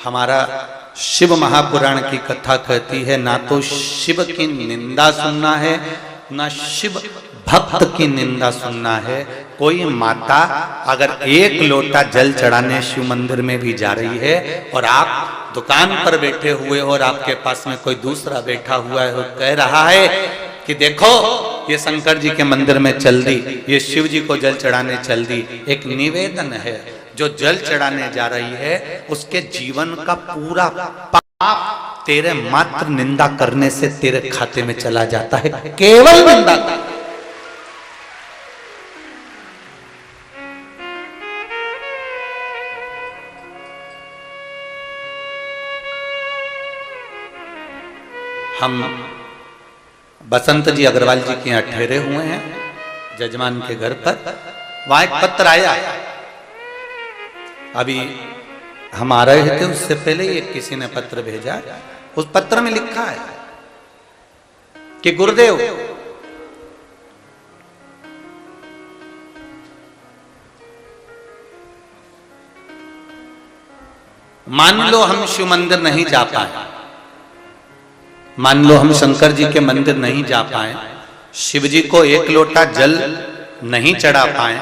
हमारा शिव महापुराण की कथा कहती है, ना तो शिव की निंदा सुनना है, ना शिव भक्त की निंदा सुनना है। कोई माता अगर एक लोटा जल चढ़ाने शिव मंदिर में भी जा रही है और आप दुकान पर बैठे हुए और आपके पास में कोई दूसरा बैठा हुआ है और कह रहा है कि देखो ये शंकर जी के मंदिर में चल दी, ये शिव जी को जल चढ़ाने चल दी, एक निवेदन है। जो जल चढ़ाने जा रही है उसके जीवन का पूरा पाप तेरे मात्र निंदा करने से तेरे खाते में चला जाता है, केवल निंदा का। हम बसंत जी अग्रवाल जी के यहाँ ठहरे हुए हैं जजमान के घर पर। वहां एक पत्र आया, अभी हम आ रहे थे उससे पहले ही किसी ने पत्र भेजा। उस पत्र में लिखा है कि गुरुदेव, मान लो हम शिव मंदिर नहीं जा पाए, मान लो हम शंकर जी के मंदिर नहीं जा पाए, शिव जी को एक लोटा जल नहीं चढ़ा पाए,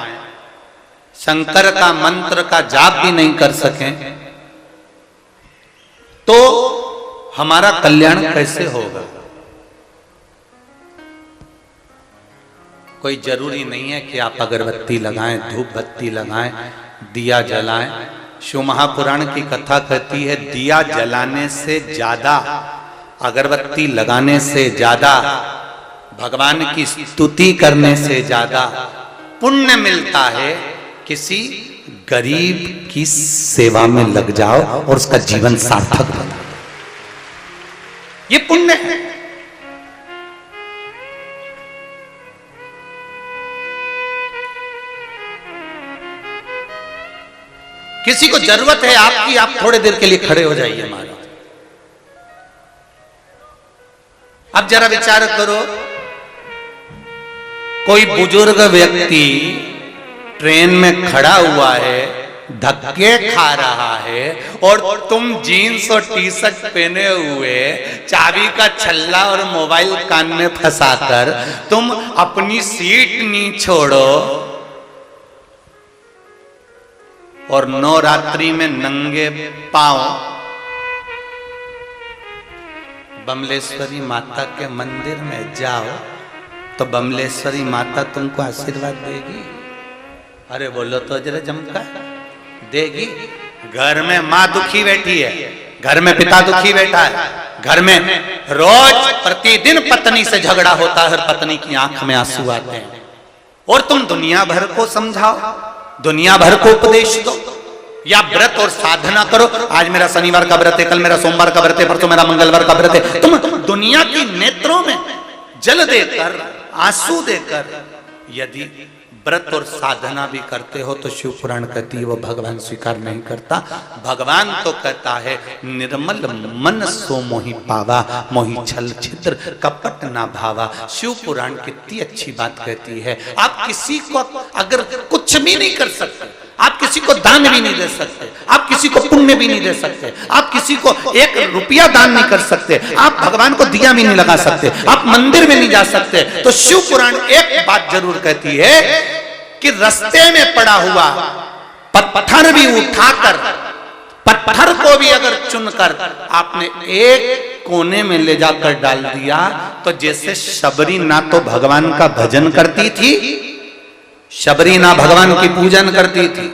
शंकर का मंत्र का जाप भी नहीं कर सकें, तो हमारा कल्याण कैसे होगा? कोई जरूरी नहीं है कि आप अगरबत्ती लगाएं, धूप बत्ती लगाएं, दिया जलाएं। शिव महापुराण की कथा कहती है दिया जलाने से ज्यादा, अगरबत्ती लगाने से ज्यादा, भगवान की स्तुति करने से ज्यादा पुण्य मिलता है किसी गरीब की सेवा में लग जाओ और उसका जीवन सार्थक बना। ये पुण्य है। किसी को जरूरत है आपकी, आप थोड़े देर के लिए खड़े हो जाइए हमारे। अब जरा विचार करो, कोई बुजुर्ग व्यक्ति ट्रेन में खड़ा हुआ है, धक्के खा रहा है, और तुम जीन्स और टी शर्ट पहने हुए, चाबी का छल्ला और मोबाइल कान में फंसाकर तुम अपनी सीट नहीं छोड़ो और नवरात्रि में नंगे पांव बमलेश्वरी माता के मंदिर में जाओ तो बमलेश्वरी माता तुमको आशीर्वाद देगी। अरे बोलो तो जरा जमका देगी। घर में माँ दुखी बैठी है, घर में पिता दुखी बैठा है, घर में रोज प्रतिदिन पत्नी से झगड़ा होता है, हर पत्नी की आंख में आंसू आते हैं, और तुम दुनिया भर को समझाओ, दुनिया भर को उपदेश दो, या व्रत और साधना करो। आज मेरा शनिवार का व्रत है, कल मेरा सोमवार का व्रत है, परसों मेरा मंगलवार का व्रत है। तुम दुनिया की नेत्रों में जल देकर, आंसू देकर यदि व्रत और साधना भी करते हो तो शिव पुराण कहती है वो भगवान स्वीकार नहीं करता। भगवान तो कहता है निर्मल मन सो मोहि पावा, मोहि छल छिद्र कपट ना भावा। शिव पुराण कितनी अच्छी बात कहती है। आप किसी को अगर कुछ भी नहीं कर सकते, आप किसी को दान भी नहीं दे सकते, आप किसी को पुण्य भी नहीं दे सकते, आप किसी को 1 रुपया दान नहीं कर सकते, आप भगवान को दिया भी नहीं लगा सकते, आप मंदिर में नहीं जा सकते, तो शिव पुराण एक बात जरूर कहती है कि रास्ते में पड़ा हुआ पत्थर भी उठाकर, पत्थर को भी अगर चुनकर आपने एक कोने में ले जाकर डाल दिया, तो जैसे शबरी ना तो भगवान का भजन करती थी, शबरी ना भगवान की पूजन करती थी,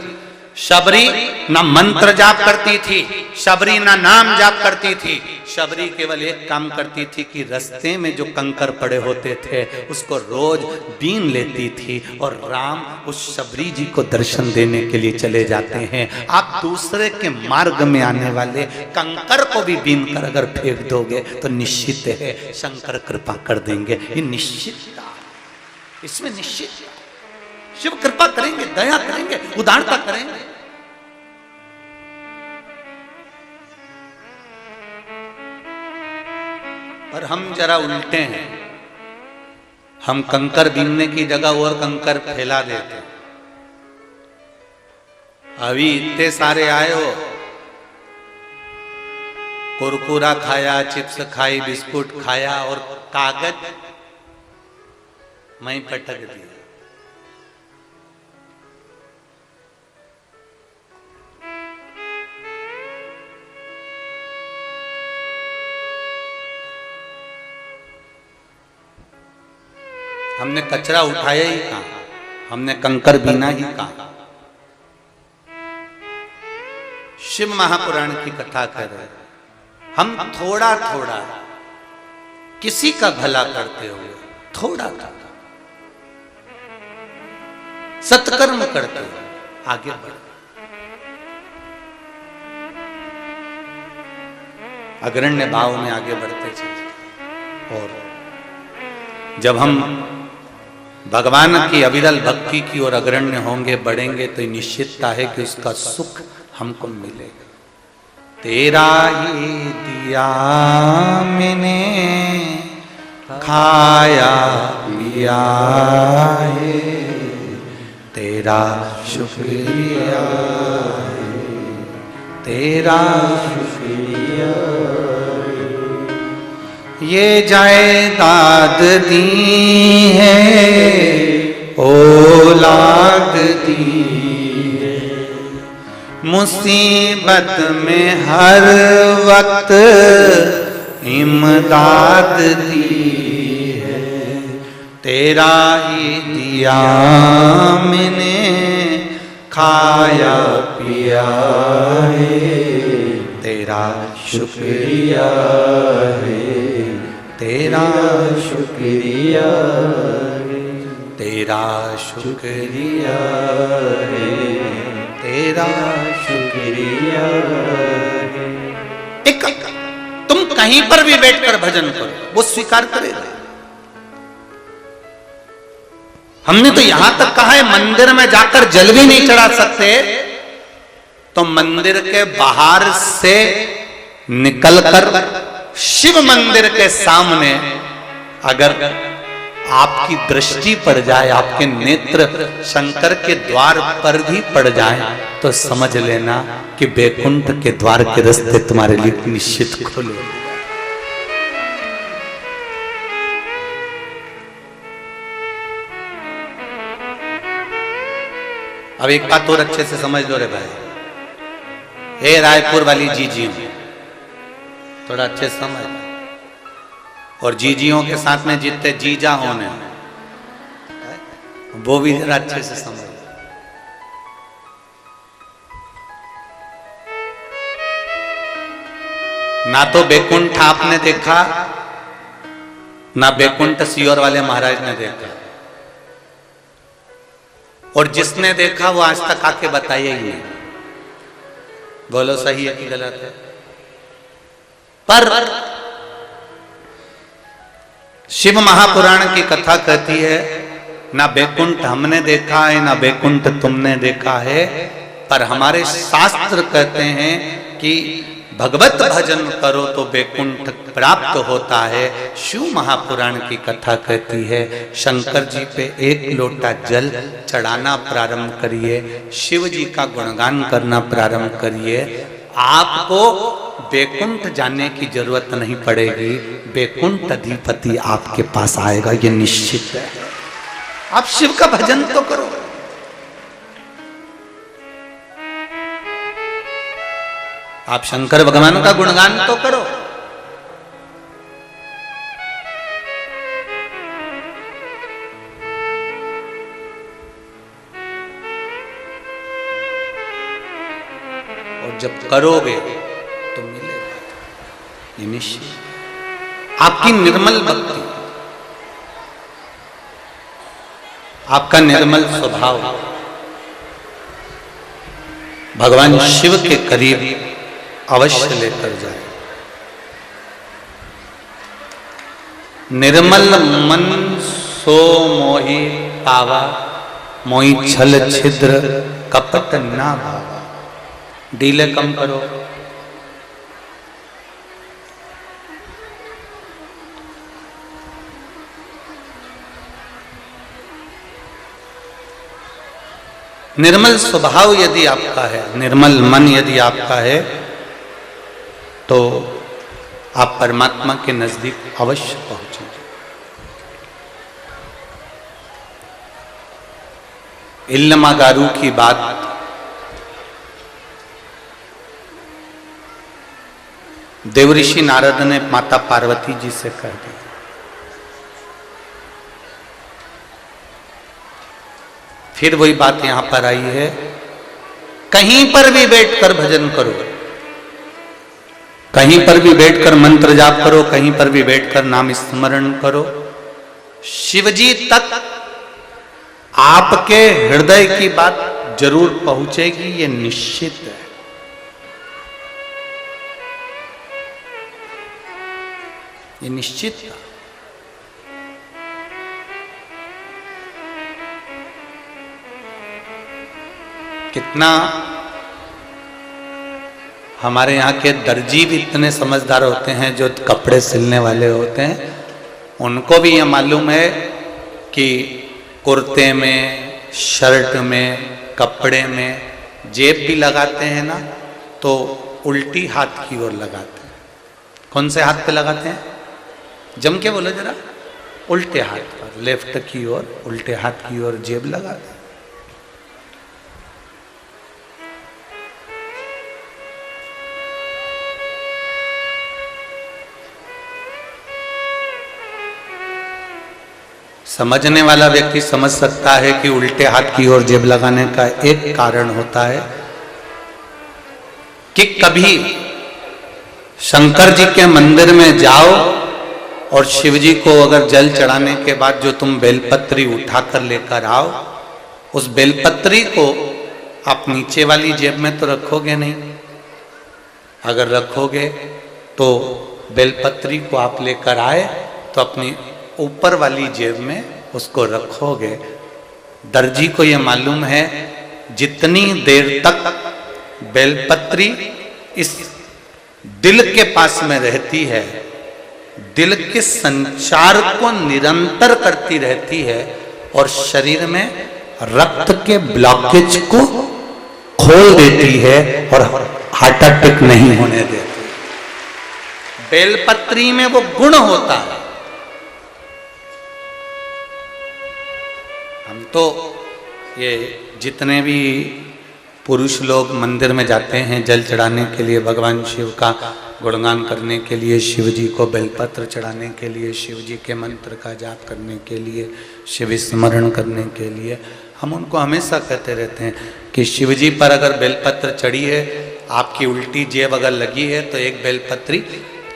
शबरी ना मंत्र जाप करती थी, शबरी ना नाम जाप करती थी, शबरी केवल एक काम करती थी कि रास्ते में जो कंकर पड़े होते थे उसको रोज बीन लेती थी, और राम उस शबरी जी को दर्शन देने के लिए चले जाते हैं। आप दूसरे के मार्ग में आने वाले कंकर को भी बीन कर अगर फेंक दोगे तो निश्चित है शंकर कृपा कर देंगे। ये निश्चित, इसमें निश्चित शिव कृपा करेंगे, दया करेंगे, उदारता करेंगे। पर हम जरा उल्टे हैं, हम कंकर बीनने की जगह और कंकर फैला देते। अभी इतने सारे आए हो, कुरकुरा खाया, चिप्स खाई, बिस्कुट खाया और कागज मैं पटक दिया। हमने कचरा उठाया ही कहाँ, हमने कंकर बीना ही कहाँ। शिव महापुराण की कथा कर रहे, हम थोड़ा थोड़ा किसी का भला करते हुए, थोड़ा थोड़ा सत्कर्म करते हुए आगे बढ़, अग्रण्य भाव में आगे बढ़ते चले। और जब हम भगवान की अविरल भक्ति की ओर अग्रण्य होंगे, बढ़ेंगे, तो निश्चितता है कि उसका सुख हमको मिलेगा। तेरा ही दिया मैंने खाया पिया है, तेरा शुक्रिया है, तेरा शुक्रिया है। ये जायदाद दी है, औलाद दी है, मुसीबत में हर वक्त इमदाद दी है। तेरा ही दिया मैंने खाया पिया है, तेरा शुक्रिया है, तेरा शुक्रिया है, तेरा शुक्रिया है, तेरा शुक्रिया है। एक तुम कहीं पर भी बैठकर भजन करो, वो स्वीकार करेगा। हमने तो यहां तक कहा है मंदिर में जाकर जल भी नहीं चढ़ा सकते, तो मंदिर के बाहर से निकलकर शिव मंदिर के सामने अगर आपकी दृष्टि पड़ जाए, आपके नेत्र शंकर के द्वार पर भी पड़ जाए, तो समझ लेना कि बैकुंठ के द्वार के रास्ते तुम्हारे लिए निश्चित खुले। अब एक बात और अच्छे से समझ लो रे भाई, हे रायपुर वाली जीजी, थोड़ा अच्छे से समझ, और जीजियों के साथ में जितने जीजा होने वो भी जरा अच्छे से समझ। ना तो बैकुंठ आपने देखा, ना बैकुंठ सियोर वाले महाराज ने देखा, और जिसने देखा वो आज तक आके बताइए ही नहीं। बोलो सही है कि गलत है? पर शिव महापुराण की कथा कहती है, ना बैकुंठ हमने देखा है, ना बैकुंठ तुमने देखा है, पर हमारे शास्त्र कहते हैं कि भगवत भजन करो तो बैकुंठ प्राप्त होता है। शिव महापुराण की कथा कहती है, शंकर जी पे एक लोटा जल चढ़ाना प्रारंभ करिए, शिव जी का गुणगान करना प्रारंभ करिए, आपको बैकुंठ जाने की जरूरत नहीं पड़ेगी, बैकुंठ अधिपति आपके पास आएगा, ये निश्चित है। आप शिव का भजन तो करो। आप शंकर भगवान का गुणगान तो करो। और जब करोगे तो मिलेगा, ये निश्चित। आपकी निर्मल भक्ति, आपका निर्मल स्वभाव भगवान शिव के करीब अवश्य लेकर जाए। निर्मल मन सो मोहि पावा, मोहि छल छिद्र कपट ना भावा। डीले कम करो। निर्मल स्वभाव यदि आपका है, निर्मल मन यदि आपका है, तो आप परमात्मा के नजदीक अवश्य पहुंचेंगे। इल्लमागारू की बात देवऋषि नारद ने माता पार्वती जी से कह दी। फिर वही बात यहां पर आई है, कहीं पर भी बैठकर भजन करो, कहीं पर भी बैठकर मंत्र जाप करो, कहीं पर भी बैठकर नाम स्मरण करो, शिवजी तक आपके हृदय की बात जरूर पहुंचेगी, ये निश्चित है। ये निश्चित था। कितना हमारे यहाँ के दर्जी भी इतने समझदार होते हैं, जो कपड़े सिलने वाले होते हैं, उनको भी ये मालूम है कि कुर्ते में, शर्ट में, कपड़े में जेब भी लगाते हैं ना, तो उल्टी हाथ की ओर लगाते हैं। कौन से हाथ पे लगाते हैं? जम के बोलो जरा। उल्टे हाथ पर, लेफ्ट की ओर, उल्टे हाथ की ओर जेब लगाते हैं। समझने वाला व्यक्ति समझ सकता है कि उल्टे हाथ की ओर जेब लगाने का एक कारण होता है कि कभी शंकर जी के मंदिर में जाओ और शिव जी को अगर जल चढ़ाने के बाद जो तुम बेलपत्री उठाकर लेकर आओ, उस बेलपत्री को आप नीचे वाली जेब में तो रखोगे नहीं। अगर रखोगे तो बेलपत्री को आप लेकर आए तो अपनी ऊपर वाली जेब में उसको रखोगे। दर्जी को यह मालूम है, जितनी देर तक बेलपत्री इस दिल के पास में रहती है, दिल के संचार को निरंतर करती रहती है और शरीर में रक्त के ब्लॉकेज को खोल देती है और हार्ट अटैक नहीं होने देती। बेलपत्री में वो गुण होता है। हम तो ये जितने भी पुरुष लोग मंदिर में जाते हैं जल चढ़ाने के लिए, भगवान शिव का गुणगान करने के लिए, शिव जी को बेलपत्र चढ़ाने के लिए, शिव जी के मंत्र का जाप करने के लिए, शिव स्मरण करने के लिए, हम उनको हमेशा कहते रहते हैं कि शिव जी पर अगर बेलपत्र चढ़ी है, आपकी उल्टी जेब अगर लगी है, तो एक बेलपत्री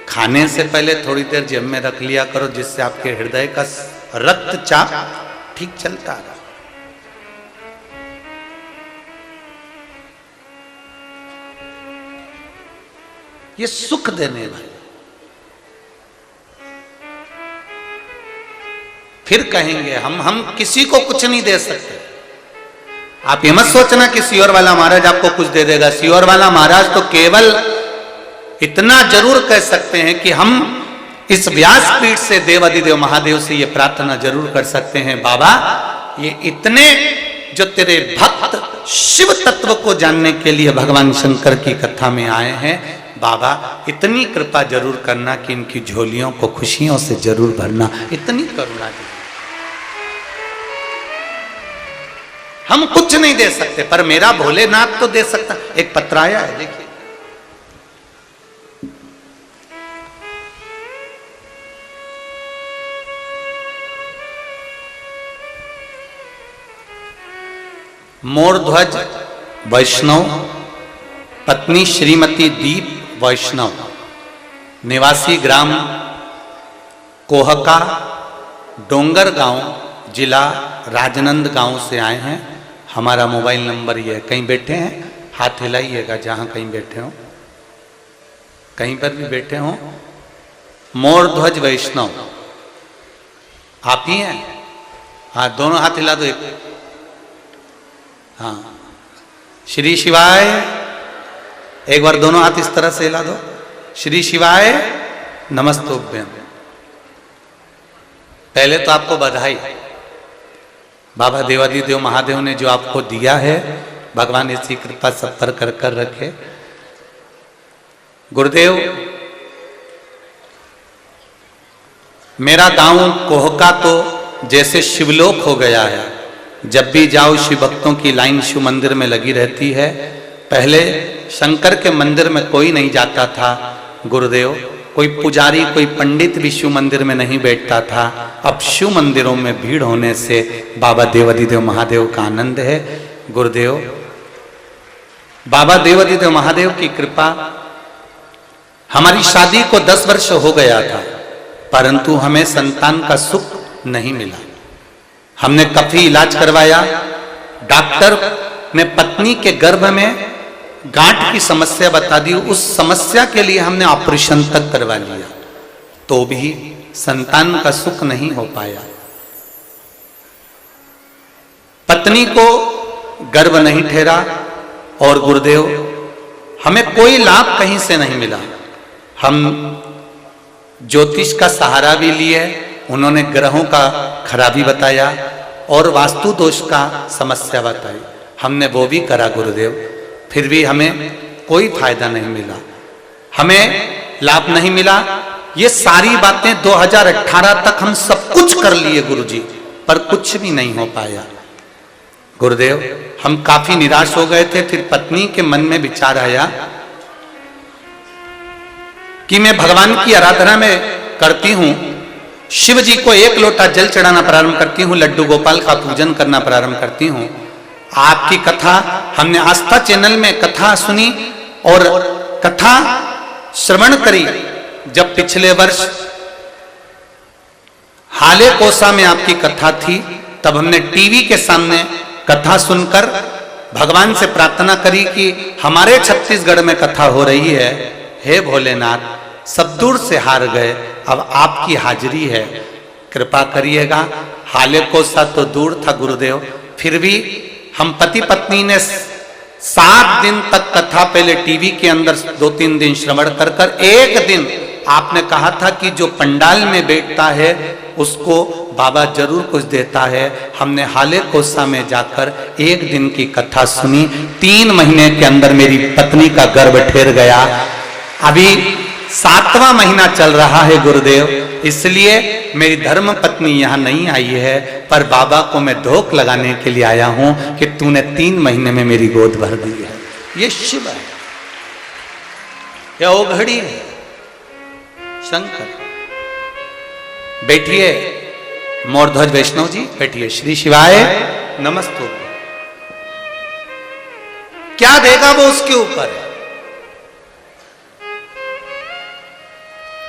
खाने से पहले थोड़ी देर जेब में रख लिया करो, जिससे आपके हृदय का रक्तचाप ठीक चलता रहा। ये सुख देने वाले। फिर कहेंगे हम किसी को कुछ नहीं दे सकते। आप ये मत सोचना कि सियोर वाला महाराज आपको कुछ दे देगा। सियोर वाला महाराज तो केवल इतना जरूर कह सकते हैं कि हम इस व्यासपीठ से देवाधिदेव महादेव से ये प्रार्थना जरूर कर सकते हैं, बाबा ये इतने जो तेरे भक्त शिव तत्व को जानने के लिए भगवान शंकर की कथा में आए हैं, बाबा इतनी कृपा जरूर करना कि इनकी झोलियों को खुशियों से जरूर भरना, इतनी करुणा दी। हम कुछ नहीं दे सकते, पर मेरा भोलेनाथ तो दे सकता। एक पत्र आया है, देखिए। मोरध्वज वैष्णव, पत्नी श्रीमती दीप वैष्णव, निवासी ग्राम कोहका, डोंगर गांव, जिला राजनांदगांव से आए हैं। हमारा मोबाइल नंबर ये है। कहीं बैठे हैं हाथ हिलाइएगा, जहां कहीं बैठे हो, कहीं पर भी बैठे हो। मोरध्वज वैष्णव आप ही हैं? हाँ, दोनों हाथ हिला दो। एक, हाँ, श्री शिवाय, एक बार दोनों हाथ इस तरह से हिला दो। श्री शिवाय नमस्तुभ्यं। पहले तो आपको बधाई, बाबा देवाधिदेव महादेव ने जो आपको दिया है, भगवान इसी कृपा सब पर कर कर रखे। गुरुदेव मेरा गांव कोहका तो जैसे शिवलोक हो गया है। जब भी जाओ शिव भक्तों की लाइन शिव मंदिर में लगी रहती है। पहले शंकर के मंदिर में कोई नहीं जाता था गुरुदेव, कोई पुजारी कोई पंडित भी शिव मंदिर में नहीं बैठता था। अब शिव मंदिरों में भीड़ होने से बाबा देवाधिदेव महादेव का आनंद है। गुरुदेव बाबा देवाधिदेव महादेव की कृपा, हमारी शादी को 10 वर्ष हो गया था, परंतु हमें संतान का सुख नहीं मिला। हमने काफी इलाज करवाया। डॉक्टर ने पत्नी के गर्भ में गांठ की समस्या बता दी। उस समस्या के लिए हमने ऑपरेशन तक करवा लिया, तो भी संतान का सुख नहीं हो पाया। पत्नी को गर्भ नहीं ठहरा और गुरुदेव हमें कोई लाभ कहीं से नहीं मिला। हम ज्योतिष का सहारा भी लिए, उन्होंने ग्रहों का खराबी बताया और वास्तु दोष का समस्या बताई। हमने वो भी करा गुरुदेव, फिर भी हमें कोई फायदा नहीं मिला, हमें लाभ नहीं मिला। ये सारी बातें 2018 तक हम सब कुछ कर लिए गुरुजी, पर कुछ भी नहीं हो पाया। गुरुदेव हम काफी निराश हो गए थे। फिर पत्नी के मन में विचार आया कि मैं भगवान की आराधना में करती हूं, शिव जी को 1 लोटा जल चढ़ाना प्रारंभ करती हूं, लड्डू गोपाल का पूजन करना प्रारंभ करती हूं। आपकी कथा हमने आस्था चैनल में कथा सुनी और कथा श्रवण करी। जब पिछले वर्ष हाले कोसा में आपकी कथा थी, तब हमने टीवी के सामने कथा सुनकर भगवान से प्रार्थना करी कि हमारे छत्तीसगढ़ में कथा हो रही है, हे भोलेनाथ सब दूर से हार गए, अब आपकी हाजिरी है, कृपा करिएगा। हाले कोसा तो दूर था गुरुदेव, फिर भी हम पति पत्नी ने 7 दिन तक कथा पहले टीवी के अंदर 2-3 दिन श्रवण कर कर, एक दिन आपने कहा था कि जो पंडाल में बैठता है उसको बाबा जरूर कुछ देता है। हमने हाले कोसा में जाकर 1 दिन की कथा सुनी। 3 महीने के अंदर मेरी पत्नी का गर्भ ठहर गया। अभी 7वां महीना चल रहा है गुरुदेव, इसलिए मेरी धर्म पत्नी यहाँ नहीं आई है, पर बाबा को मैं धोख लगाने के लिए आया हूं कि तूने 3 महीने में मेरी गोद भर दी है। ये शिव है, यह ओघड़ी है, शंकर। बैठिए मोरध्वज वैष्णव जी, बैठिए। श्री शिवाय नमस्तु। क्या देगा वो उसके ऊपर,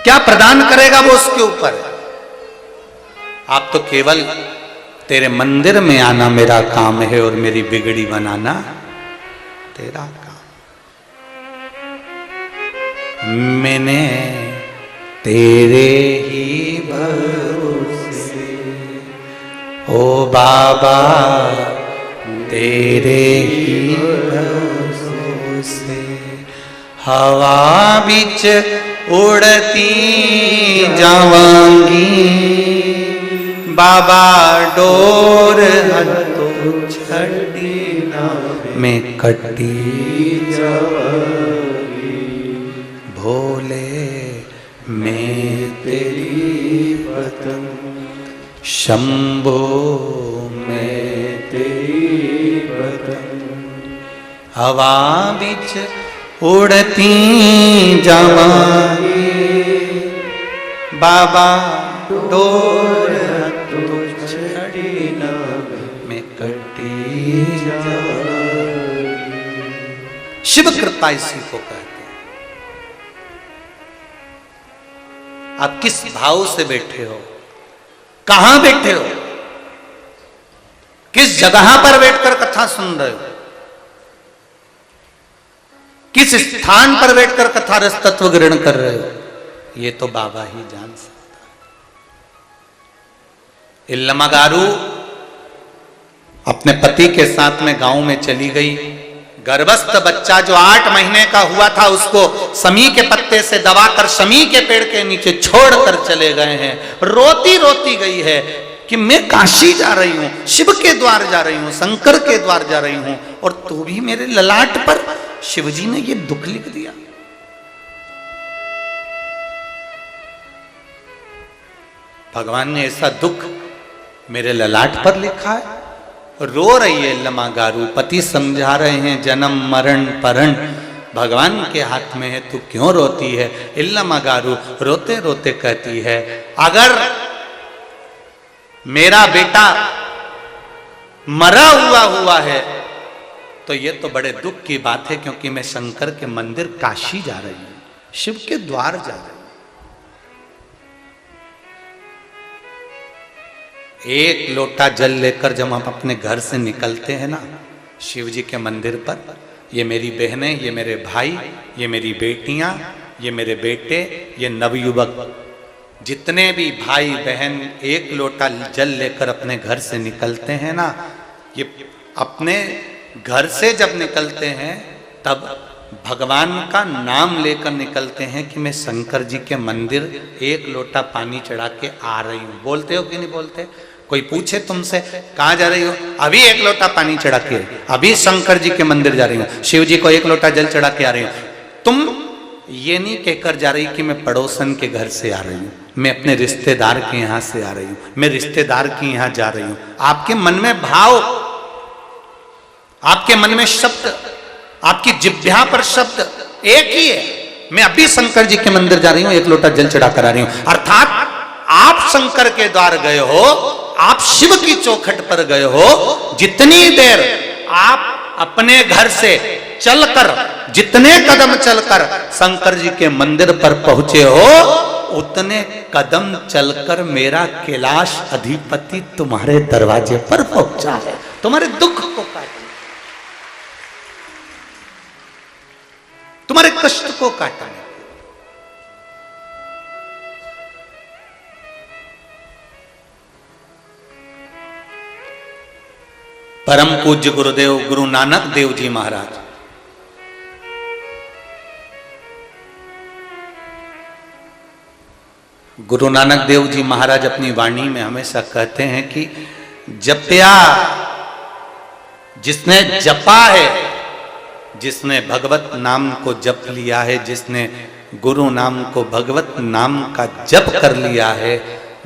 क्या प्रदान करेगा वो उसके ऊपर। आप तो केवल तेरे मंदिर में आना मेरा काम है और मेरी बिगड़ी बनाना तेरा काम। मैंने तेरे ही भरोसे ओ बाबा, तेरे ही भरोसे हवा बीच उड़ती जावांगी, बाबा डोर हथों छड़ी ना मैं कटी जावांगी, भोले मैं तेरी पतंग, शंभो मैं तेरी पतंग, हवा बीच उड़ती जावांगी, बाबा डोर हथों छड़ी ना मैं कटी जावांगी। शिव कृपा इसी को कहते हैं। आप किस भाव से बैठे हो, कहां बैठे हो, किस जगह पर बैठकर कथा सुन रहे हो, किस स्थान पर बैठकर कथा रस तत्व ग्रहण कर रहे हो, ये तो बाबा ही जान सकता है। इल्लमगारू अपने पति के साथ में गांव में चली गई। गर्भस्थ बच्चा जो 8 महीने का हुआ था उसको शमी के पत्ते से दबाकर शमी के पेड़ के नीचे छोड़कर चले गए हैं। रोती रोती गई है कि मैं काशी जा रही हूं, शिव के द्वार जा रही हूं, शंकर के द्वार जा रही हूं, और तू भी मेरे ललाट पर शिवजी ने ये दुख लिख दिया। भगवान ने ऐसा दुख मेरे ललाट पर लिखा है। रो रही है लमा गारू, पति समझा रहे हैं जन्म मरण परण भगवान के हाथ में है, तू क्यों रोती है। इल्लमा गारू रोते रोते कहती है, अगर मेरा बेटा मरा हुआ है तो ये तो बड़े दुख की बात है, क्योंकि मैं शंकर के मंदिर काशी जा रही हूं, शिव के द्वार जा रही हूं। एक लोटा जल लेकर जब हम अपने घर से निकलते हैं ना शिव जी के मंदिर पर, ये मेरी बहनें, ये मेरे भाई, ये मेरी बेटियां, ये मेरे बेटे, ये नवयुवक, जितने भी भाई बहन एक लोटा जल लेकर अपने घर से निकलते हैं ना, ये अपने घर से जब निकलते हैं तब भगवान का नाम लेकर निकलते हैं कि मैं शंकर जी के मंदिर एक लोटा पानी चढ़ा के आ रही हूं। बोलते हो कि नहीं बोलते? कोई पूछे तुमसे कहाँ जा रही हो, अभी एक लोटा पानी चढ़ा के, अभी शंकर जी के मंदिर जा रही हूँ, शिव जी को एक लोटा जल चढ़ा के आ रही हूँ। तुम ये नहीं कहकर जा रही कि मैं पड़ोसन के घर से आ रही हूँ, मैं अपने रिश्तेदार के यहाँ से आ रही हूँ, मैं रिश्तेदार के यहाँ जा रही हूँ। आपके मन में भाव, आपके मन में शब्द, आपकी जिह्वा पर शब्द एक ही है, मैं अभी शंकर जी के मंदिर जा रही हूँ, एक लोटा जल चढ़ा कर आ रही हूँ। अर्थात आप शंकर के द्वार गए हो, आप शिव की चौखट पर गए हो, जितनी देर आप अपने घर से चलकर, जितने कदम चलकर शंकर जी के मंदिर पर पहुंचे हो, उतने कदम चलकर मेरा कैलाश अधिपति तुम्हारे दरवाजे पर पहुंचा है, तुम्हारे दुख को काटने, तुम्हारे कष्ट को काटने। परम पूज्य गुरुदेव गुरु नानक देव जी महाराज गुरु नानक देव जी महाराज अपनी वाणी में हमेशा कहते हैं कि जपया, जिसने जपा है, जिसने भगवत नाम को जप लिया है, जिसने गुरु नाम को भगवत नाम का जप कर लिया है,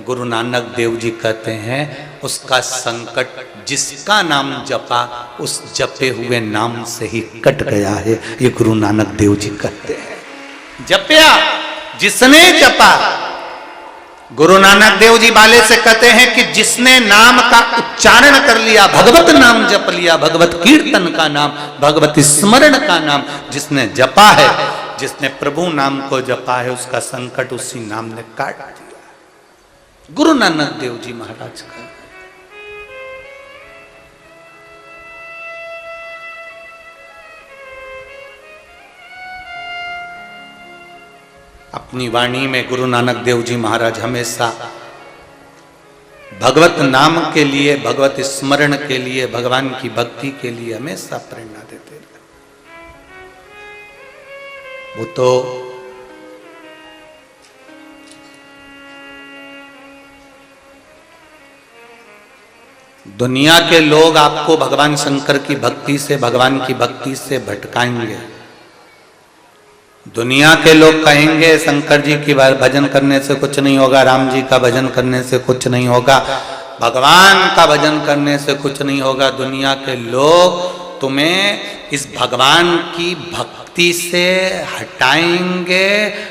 गुरु नानक देव जी कहते हैं उसका संकट, जिसका नाम जपा उस जपे हुए नाम से ही कट गया है, ये गुरु नानक देव जी कहते हैं। जपया, जिसने जपा, गुरु नानक देव जी वाले से कहते हैं कि जिसने नाम का उच्चारण कर लिया, भगवत नाम जप लिया, भगवत कीर्तन का नाम, भगवत स्मरण का नाम जिसने जपा है, जिसने प्रभु नाम को जपा है, उसका संकट उसी नाम ने काट दिया। गुरु नानक देव जी महाराज का अपनी वाणी में गुरु नानक देव जी महाराज हमेशा भगवत नाम के लिए, भगवत स्मरण के लिए, भगवान की भक्ति के लिए हमेशा प्रेरणा देते रहे। वो तो दुनिया के लोग आपको भगवान शंकर की भक्ति से, भगवान की भक्ति से भटकाएंगे। दुनिया के लोग कहेंगे शंकर जी की भजन करने से कुछ नहीं होगा, राम जी का भजन करने से कुछ नहीं होगा, भगवान का भजन करने से कुछ नहीं होगा। दुनिया के लोग तुम्हें इस भगवान की भक्ति से हटाएंगे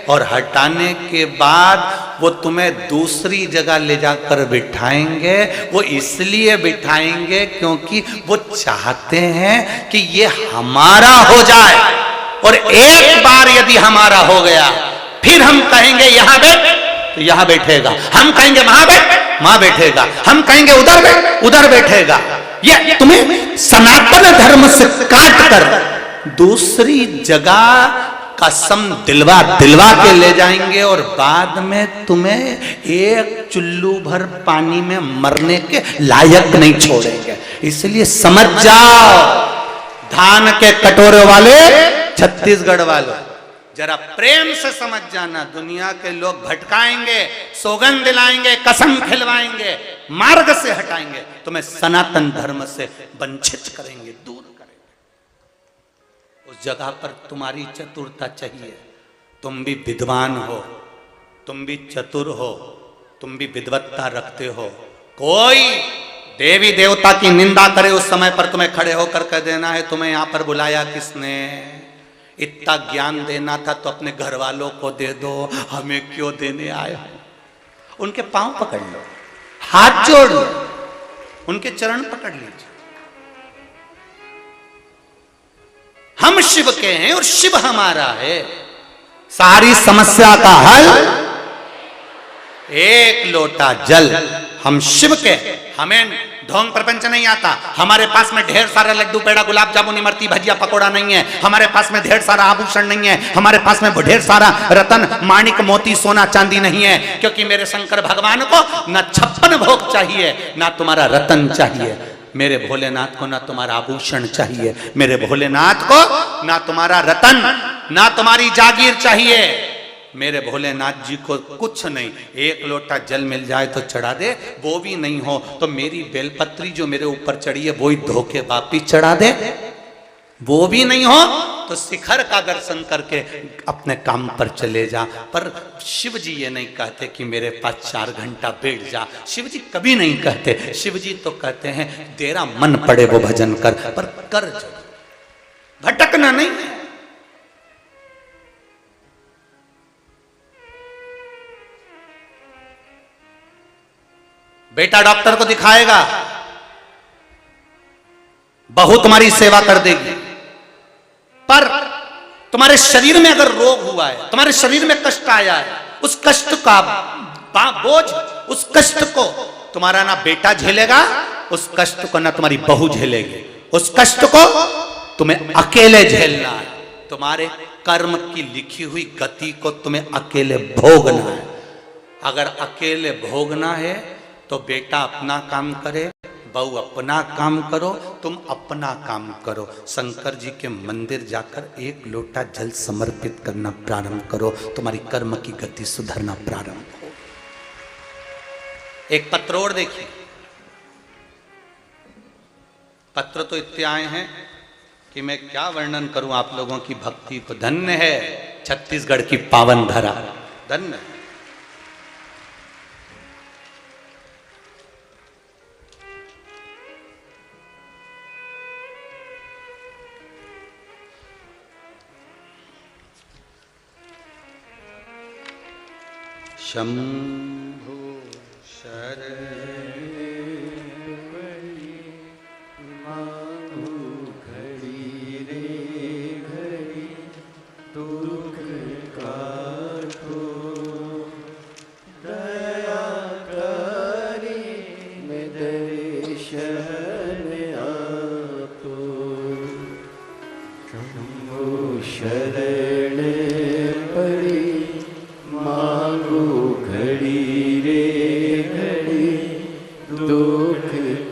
और हटाने के बाद वो तुम्हें दूसरी जगह ले जाकर बिठाएंगे। वो इसलिए बिठाएंगे क्योंकि वो चाहते हैं कि ये हमारा हो जाए, और एक बार यदि हमारा हो गया फिर हम कहेंगे यहां बैठ तो यहां बैठेगा, हम कहेंगे वहां बैठ वहां बैठेगा, हम कहेंगे उधर बैठ उधर बैठेगा। ये तुम्हें सनातन धर्म से काट कर दूसरी जगह कसम दिलवा दिलवा के ले जाएंगे, और बाद में तुम्हें एक चुल्लू भर पानी में मरने के लायक नहीं छोड़ेंगे। इसलिए समझ जाओ, धान के कटोरे वाले छत्तीसगढ़ वालों, जरा प्रेम से समझ जाना, दुनिया के लोग भटकाएंगे, सौगंध दिलाएंगे, कसम खिलवाएंगे, मार्ग से हटाएंगे, तुम्हें सनातन धर्म से वंचित करेंगे, दूर करेंगे। उस जगह पर तुम्हारी चतुरता चाहिए। तुम भी विद्वान हो, तुम भी चतुर हो, तुम भी विद्वत्ता रखते हो। कोई देवी देवता की निंदा करे उस समय पर तुम्हें खड़े होकर कह देना है तुम्हें यहां पर बुलाया किसने? इतना ज्ञान देना था तो अपने घर वालों को दे दो, हमें क्यों देने आए हो? उनके पांव पकड़ लो, हाथ जोड़ लो, उनके चरण पकड़ लीजिए। हम शिव के हैं और शिव हमारा है। सारी समस्या का हल एक लोटा जल। हम शिव के, हमें ढोंग प्रपंच नहीं आता। हमारे पास में ढेर सारा लड्डू पेड़ा गुलाब जामुन इमरती भजिया पकोड़ा नहीं है। हमारे पास में ढेर सारा आभूषण नहीं है। हमारे पास में ढेर सारा रतन माणिक मोती सोना चांदी नहीं है, क्योंकि मेरे शंकर भगवान को न 56 भोग चाहिए, ना तुम्हारा रतन चाहिए। मेरे भोलेनाथ को ना तुम्हारा आभूषण चाहिए, मेरे भोलेनाथ को ना तुम्हारा रतन, ना तुम्हारी जागीर चाहिए। मेरे भोलेनाथ जी को कुछ नहीं, एक लोटा जल मिल जाए तो चढ़ा दे, वो भी नहीं हो तो मेरी बेलपत्री जो मेरे ऊपर चढ़ी है वो ही धोके वापिस चढ़ा दे, वो भी नहीं हो तो शिखर का दर्शन करके अपने काम पर चले जा। पर शिव जी ये नहीं कहते कि मेरे पास 4 घंटा बैठ जा। शिव जी कभी नहीं कहते। शिव जी तो कहते हैं तेरा मन पड़े वो भजन कर, पर कर जो, भटकना नहीं है। बेटा डॉक्टर को दिखाएगा, बहू तुम्हारी सेवा कर देगी, पर तुम्हारे शरीर में अगर रोग हुआ है, तुम्हारे शरीर में कष्ट आया है, उस कष्ट का बोझ, उस कष्ट को तुम्हारा ना बेटा झेलेगा, उस कष्ट को ना तुम्हारी बहू झेलेगी, उस कष्ट को तुम्हें अकेले झेलना है। तुम्हारे कर्म की लिखी हुई गति को तुम्हें अकेले भोगना है। अगर अकेले भोगना है तो बेटा अपना काम करे, बहू अपना काम करो, तुम अपना काम करो। शंकर जी के मंदिर जाकर 1 लोटा जल समर्पित करना प्रारंभ करो, तुम्हारी कर्म की गति सुधरना प्रारंभ हो। एक पत्र और देखिए। पत्र तो इतने आए हैं कि मैं क्या वर्णन करूं आप लोगों की भक्ति को। धन्य है छत्तीसगढ़ की पावन धरा, धन्य। शंभो शरण मांगू घड़ी रे घड़ी, दुख काटो दया करी में दर्शन आपो। शंभो शरण पड़ी मांगू घड़ी रे घड़ी, दुख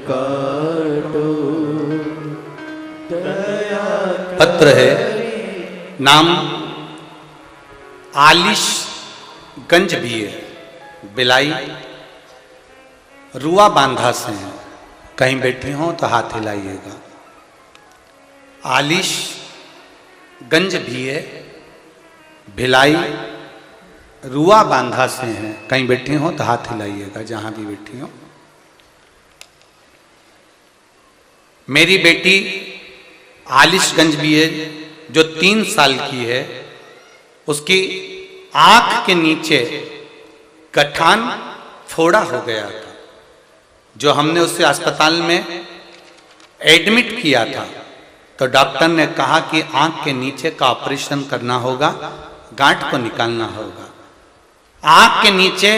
काटो दया। पत्र है, नाम आलिश गंज भी है, बिलाई रुआ बांधा से है। कहीं बैठे हो तो हाथ हिलाइएगा। आलिश गंज भी है, भिलाई रुआ बांधा से हैं। कहीं बैठी हो तो हाथ हिलाइएगा, जहां भी बैठी हो। मेरी बेटी आलिशगंज भी है, जो 3 साल की है। उसकी आंख के नीचे गठान फोड़ा हो गया था, जो हमने उसे अस्पताल में एडमिट किया था। तो डॉक्टर ने कहा कि आंख के नीचे का ऑपरेशन करना होगा, गांठ को निकालना होगा। आंख के नीचे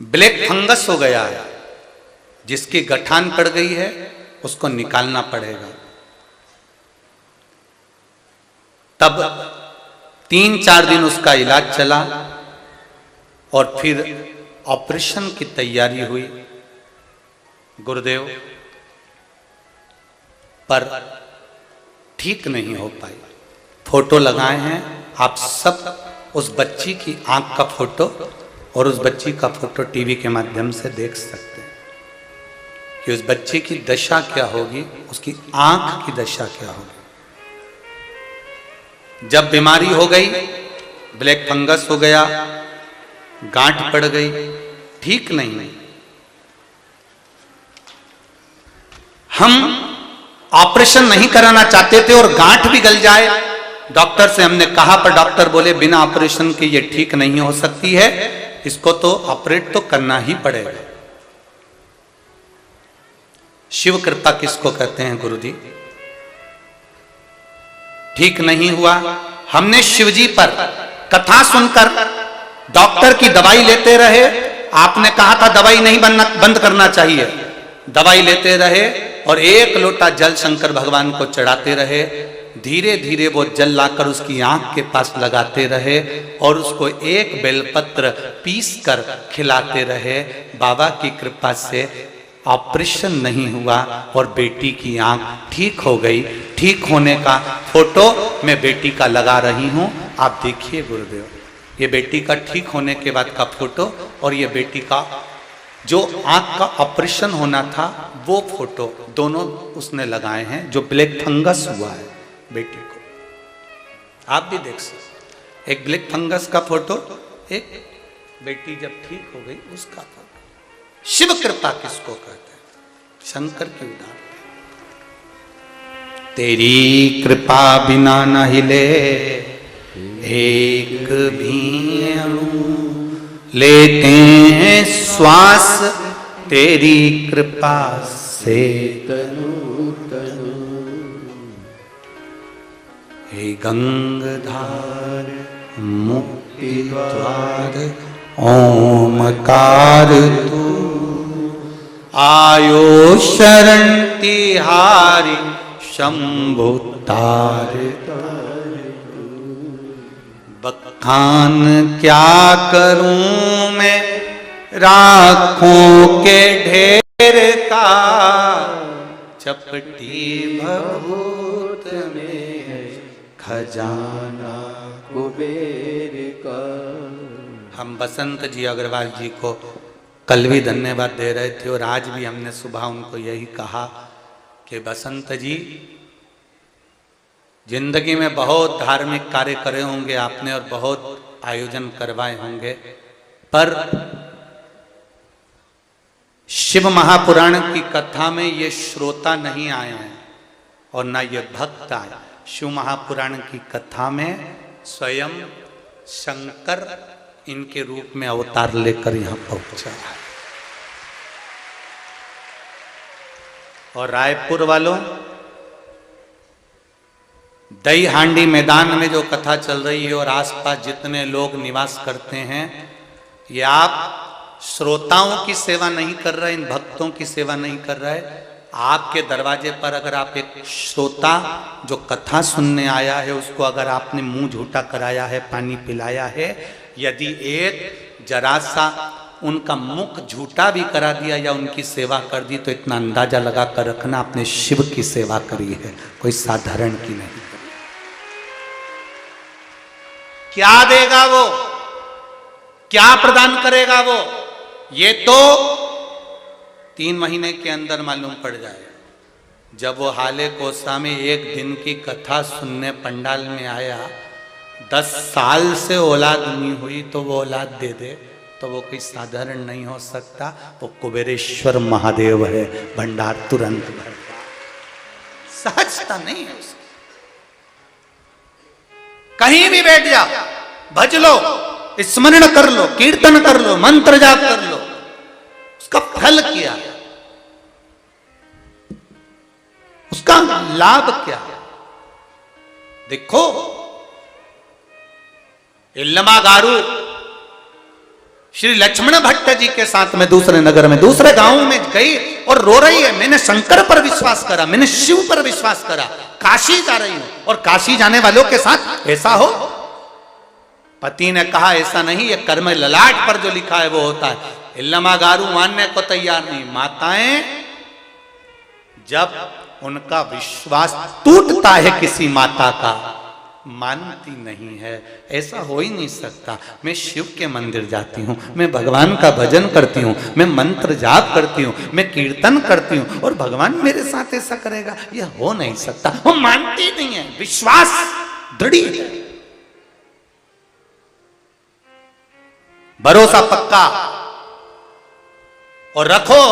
ब्लैक फंगस हो गया है, जिसकी गठान पड़ गई है, उसको निकालना पड़ेगा। तब 3-4 दिन उसका इलाज चला और फिर ऑपरेशन की तैयारी हुई। गुरुदेव, पर ठीक नहीं हो पाई। फोटो लगाए हैं आप सब, उस बच्ची की आंख का फोटो और उस बच्ची का फोटो टीवी के माध्यम से देख सकते हैं कि उस बच्चे की दशा क्या होगी, उसकी आंख की दशा क्या होगी। जब बीमारी हो गई, ब्लैक फंगस हो गया, गांठ पड़ गई, ठीक नहीं। हम ऑपरेशन नहीं कराना चाहते थे और गांठ भी गल जाए, डॉक्टर से हमने कहा, पर डॉक्टर बोले बिना ऑपरेशन के ये ठीक नहीं हो सकती है, इसको तो ऑपरेट तो करना ही पड़ेगा। शिव कृपा किसको कहते हैं गुरुजी? ठीक नहीं हुआ। हमने शिवजी पर कथा सुनकर डॉक्टर की दवाई लेते रहे। आपने कहा था दवाई नहीं बंद करना चाहिए, दवाई लेते रहे और एक लोटा जल शंकर भगवान को चढ़ाते रहे। धीरे धीरे वो जल लाकर उसकी आंख के पास लगाते रहे और उसको एक बेलपत्र पीस कर खिलाते रहे। बाबा की कृपा से ऑपरेशन नहीं हुआ और बेटी की आंख ठीक हो गई। ठीक होने का फोटो मैं बेटी का लगा रही हूं, आप देखिए गुरुदेव, ये बेटी का ठीक होने के बाद का फोटो और ये बेटी का जो आंख का ऑपरेशन होना था वो फोटो, दोनों उसने लगाए हैं। जो ब्लैक फंगस हुआ है बेटी को, आप भी देख सकते, एक ब्लैक फंगस का फोटो, एक बेटी जब ठीक हो गई उसका फोटो। शिव कृपा किसको कहते हैं? शंकर की उदाहरण। तेरी कृपा बिना न हिले एक भी अणु, लेते हैं श्वास तेरी कृपा से तनु तनु। हे गंगाधार मुक्ति द्वार ओमकार तू, आयो शरण तिहारी शंभु तार। बखान क्या करूं मैं राखों के ढेर का, चपटी भभूत में है खजाना कुबेर का। हम बसंत जी अग्रवाल जी को कल भी धन्यवाद दे रहे थे और आज भी हमने सुबह उनको यही कहा कि बसंत जी, जिंदगी में बहुत धार्मिक कार्य करे होंगे आपने और बहुत आयोजन करवाए होंगे, पर शिव महापुराण की कथा में ये श्रोता नहीं आए हैं और ना ये भक्त आए। शिव महापुराण की कथा में स्वयं शंकर इनके रूप में अवतार लेकर यहां पहुंचा है। और रायपुर वालों, दही हांडी मैदान में जो कथा चल रही है और आसपास जितने लोग निवास करते हैं, ये आप श्रोताओं की सेवा नहीं कर रहे, इन भक्तों की सेवा नहीं कर रहे। आपके दरवाजे पर अगर आप एक श्रोता जो कथा सुनने आया है उसको अगर आपने मुंह झूठा कराया है, पानी पिलाया है, यदि एक जरा सा उनका मुख झूठा भी करा दिया या उनकी सेवा कर दी, तो इतना अंदाजा लगा कर रखना आपने शिव की सेवा करी है, कोई साधारण की नहीं। क्या देगा वो, क्या प्रदान करेगा वो, ये तो 3 महीने के अंदर मालूम पड़ जाएगा। जब वो हाले कोसा में एक दिन की कथा सुनने पंडाल में आया, 10 साल से औलाद नहीं हुई तो वो औलाद दे दे, तो वो कोई साधारण नहीं हो सकता। वो कुबेरेश्वर महादेव है, भंडार तुरंत भर, सहजता नहीं है उसकी। कहीं भी बैठ जाओ, भज लो, स्मरण कर लो, कीर्तन कर लो, मंत्र जाप कर लो, उसका फल क्या है, उसका लाभ क्या है? देखो, इल्लमागारू श्री लक्ष्मण भट्ट जी के साथ में दूसरे नगर में, दूसरे गांव में गई और रो रही है, मैंने शंकर पर विश्वास करा, मैंने शिव पर विश्वास करा, काशी जा रही हूं और काशी जाने वालों के साथ ऐसा हो। पति ने कहा ऐसा नहीं, ये कर्म ललाट पर जो लिखा है वो होता है। इल्लमागारू मानने को तैयार नहीं। माताएं जब उनका विश्वास टूटता है किसी माता का, मानती नहीं है। ऐसा हो ही नहीं सकता। मैं शिव के मंदिर जाती हूँ, मैं भगवान का भजन करती हूँ, मैं मंत्र जाप करती हूँ, मैं कीर्तन करती हूँ और भगवान मेरे साथ ऐसा करेगा, यह हो नहीं सकता। वो मानती नहीं है, विश्वास दृढ़ है। भरोसा पक्का, और रखो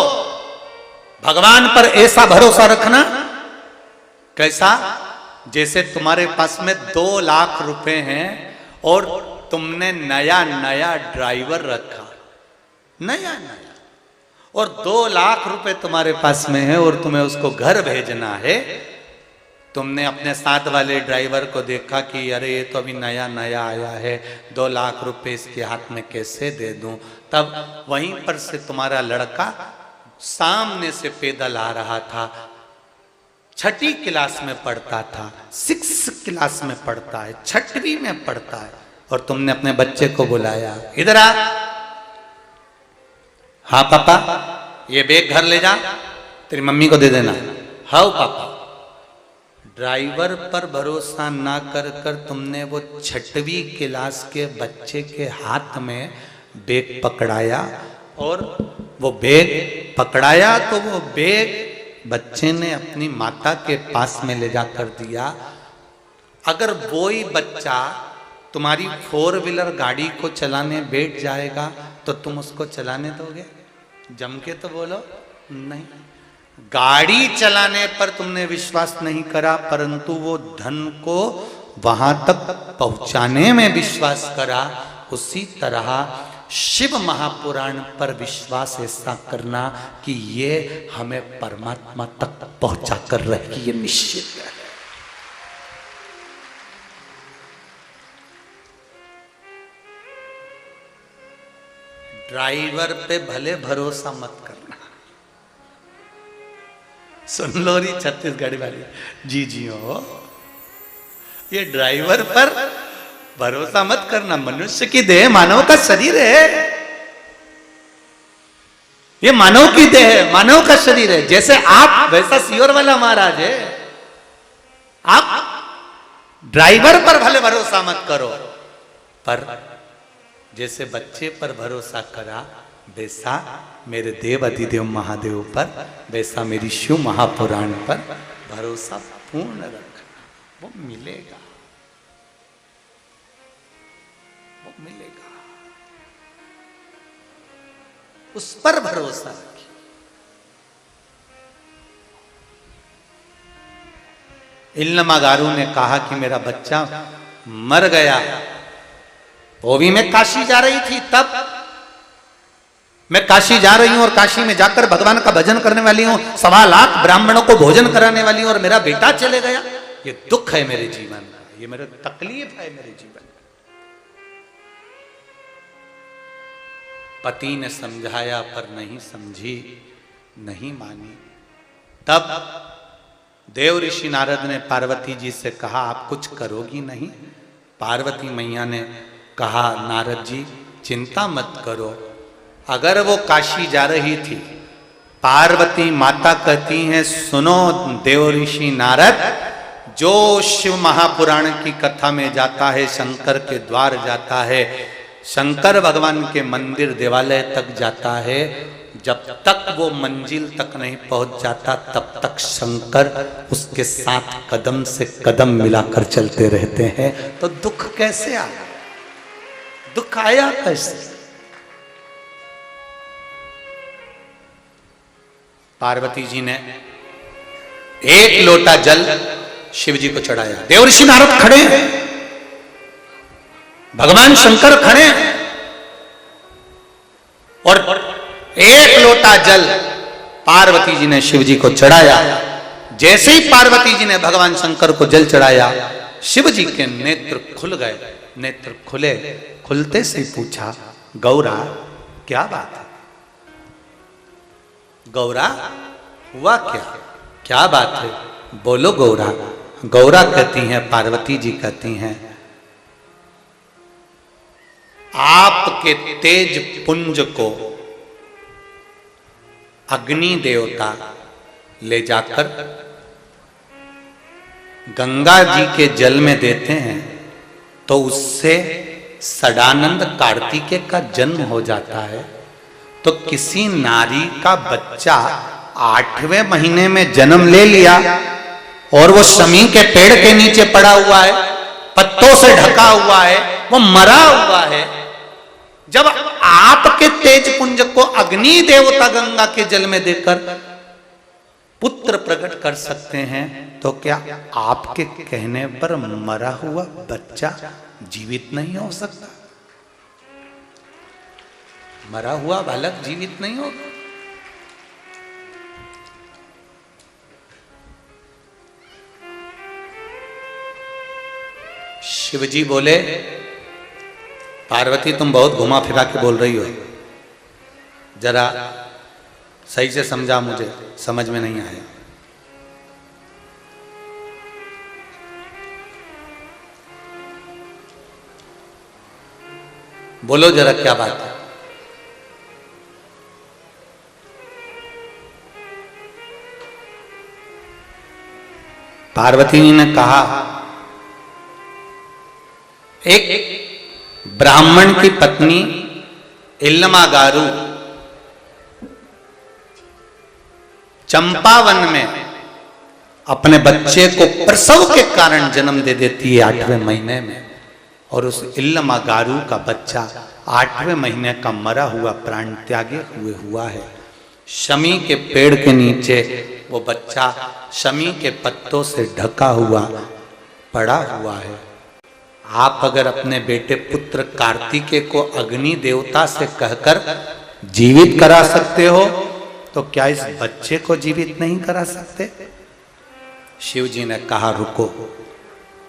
भगवान पर ऐसा भरोसा रखना कैसा, जैसे तुम्हारे पास में 2 लाख रुपए हैं और तुमने नया नया ड्राइवर रखा, नया नया, और 2 लाख रुपए तुम्हारे पास में है और तुम्हें उसको घर भेजना है। तुमने अपने साथ वाले ड्राइवर को देखा कि अरे ये तो अभी नया नया आया है, 2 लाख रुपए इसके हाथ में कैसे दे दूं। तब वहीं पर से तुम्हारा लड़का सामने से पैदल आ रहा था, 6ठी क्लास में पढ़ता था, 6 क्लास में पढ़ता है, 6वीं में पढ़ता है, और तुमने अपने बच्चे को बुलाया, इधर आ, हाँ पापा ये बैग घर ले जा, तेरी मम्मी को दे देना। हाँ पापा। ड्राइवर पर भरोसा ना कर कर तुमने वो 6वीं क्लास के बच्चे के हाथ में बैग पकड़ाया, और वो बैग पकड़ाया तो वो बैग बच्चे ने अपनी माता के पास में ले जाकर दिया। अगर वही बच्चा तुम्हारी 4 व्हीलर गाड़ी को चलाने बैठ जाएगा तो तुम उसको चलाने दोगे? जम के तो बोलो नहीं। गाड़ी चलाने पर तुमने विश्वास नहीं करा, परंतु वो धन को वहां तक पहुंचाने में विश्वास करा। उसी तरह शिव महापुराण पर विश्वास ऐसा करना कि ये हमें परमात्मा तक पहुंचा कर रहेगी, ये निश्चित है। ड्राइवर पे भले भरोसा मत करना। सुन लो री छत्तीसगढ़ वाली जी जी हो, ये ड्राइवर पर भरोसा मत करना। मनुष्य की देह मानव का शरीर है, ये मानव की देह है, मानव का शरीर है। जैसे आप वैसा सियोर वाला महाराज है। आप ड्राइवर पर भले भरोसा मत करो, पर जैसे बच्चे पर भरोसा करा वैसा मेरे देव अधिदेव महादेव पर, वैसा मेरी शिव महापुराण पर भरोसा पूर्ण रखना, वो मिलेगा, वो मिलेगा। उस पर भरोसा रखिए। इल्मा गारू ने कहा कि मेरा बच्चा मर गया, वो भी मैं काशी जा रही थी, तब मैं काशी जा रही हूं और काशी में जाकर भगवान का भजन करने वाली हूं, 1.25 लाख ब्राह्मणों को भोजन कराने वाली हूं, और मेरा बेटा चले गया। ये दुख है मेरे जीवन का, ये मेरा तकलीफ है मेरे जीवन का। पति ने समझाया पर नहीं समझी, नहीं मानी। तब देव ऋषि नारद ने पार्वती जी से कहा आप कुछ करोगी नहीं? पार्वती मैया ने कहा नारद जी चिंता मत करो। अगर वो काशी जा रही थी, पार्वती माता कहती हैं सुनो देव ऋषि नारद, जो शिव महापुराण की कथा में जाता है, शंकर के द्वार जाता है, शंकर भगवान के मंदिर देवालय तक जाता है, जब तक वो मंजिल तक नहीं पहुंच जाता तब तक शंकर उसके साथ कदम से कदम मिलाकर चलते रहते हैं। तो दुख कैसे आया? दुख आया कैसे? पार्वती जी ने 1 लोटा जल शिव जी को चढ़ाया। देव ऋषि नारद खड़े हैं, भगवान शंकर खड़े हैं, और 1 लोटा जल पार्वती जी ने शिव जी को चढ़ाया। जैसे ही पार्वती जी ने भगवान शंकर को जल चढ़ाया, शिव जी के नेत्र खुल गए। नेत्र खुले, खुलते से पूछा गौरा क्या बात है? गौरा हुआ क्या? क्या बात है? बोलो गौरा। गौरा कहती हैं, पार्वती जी कहती हैं, आपके तेज पुंज को अग्नि देवता ले जाकर गंगा जी के जल में देते हैं तो उससे सदानंद कार्तिकेय का जन्म हो जाता है। तो किसी नारी का बच्चा 8वें महीने में जन्म ले लिया और वो शमी के पेड़ के नीचे पड़ा हुआ है, पत्तों से ढका हुआ है, वो मरा हुआ है, जब आपके तेज पुंज को अग्नि देवता गंगा के जल में देकर पुत्र प्रकट कर सकते हैं, तो क्या आपके कहने पर मरा हुआ बच्चा जीवित नहीं हो सकता? मरा हुआ बालक जीवित नहीं होगा? शिवजी बोले, पार्वती तुम बहुत घुमा फिरा के बोल रही हो, जरा सही से समझा, मुझे समझ में नहीं आया। बोलो जरा क्या बात है? पार्वती जी ने कहा, एक ब्राह्मण की पत्नी इल्लमागारू चंपावन में अपने बच्चे को प्रसव के कारण जन्म दे देती है 8वें महीने में, और उस इल्लमागारू का बच्चा 8वें महीने का मरा हुआ प्राण त्यागे हुए हुआ है। शमी के पेड़ के नीचे वो बच्चा शमी के पत्तों से ढका हुआ पड़ा हुआ है। आप अगर अपने बेटे पुत्र कार्तिकेय को अग्नि देवता से कहकर जीवित करा सकते हो, तो क्या इस बच्चे को जीवित नहीं करा सकते? शिव जी ने कहा, रुको,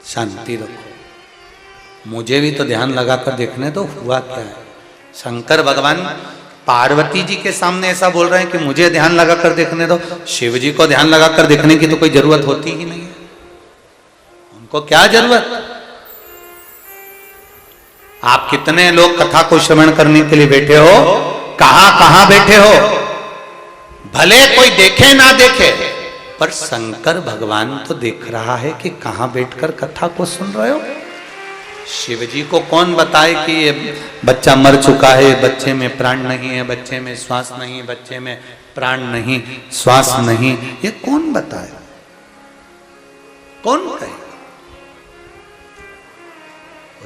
शांति रखो, मुझे भी तो ध्यान लगाकर देखने दो हुआ क्या है। शंकर भगवान पार्वती जी के सामने ऐसा बोल रहे हैं कि मुझे ध्यान लगाकर देखने दो। शिव जी को ध्यान लगाकर देखने की तो कोई जरूरत होती ही नहीं है, उनको क्या जरूरत? आप कितने लोग कथा को श्रवण करने के लिए बैठे हो, कहां कहां बैठे हो, भले कोई देखे ना देखे, पर शंकर भगवान तो देख रहा है कि कहां बैठकर कथा को सुन रहे हो। शिव जी को कौन बताए कि ये बच्चा मर चुका है, बच्चे में प्राण नहीं है, बच्चे में श्वास नहीं, बच्चे में प्राण नहीं, श्वास नहीं, ये कौन बताए? कौन कहे?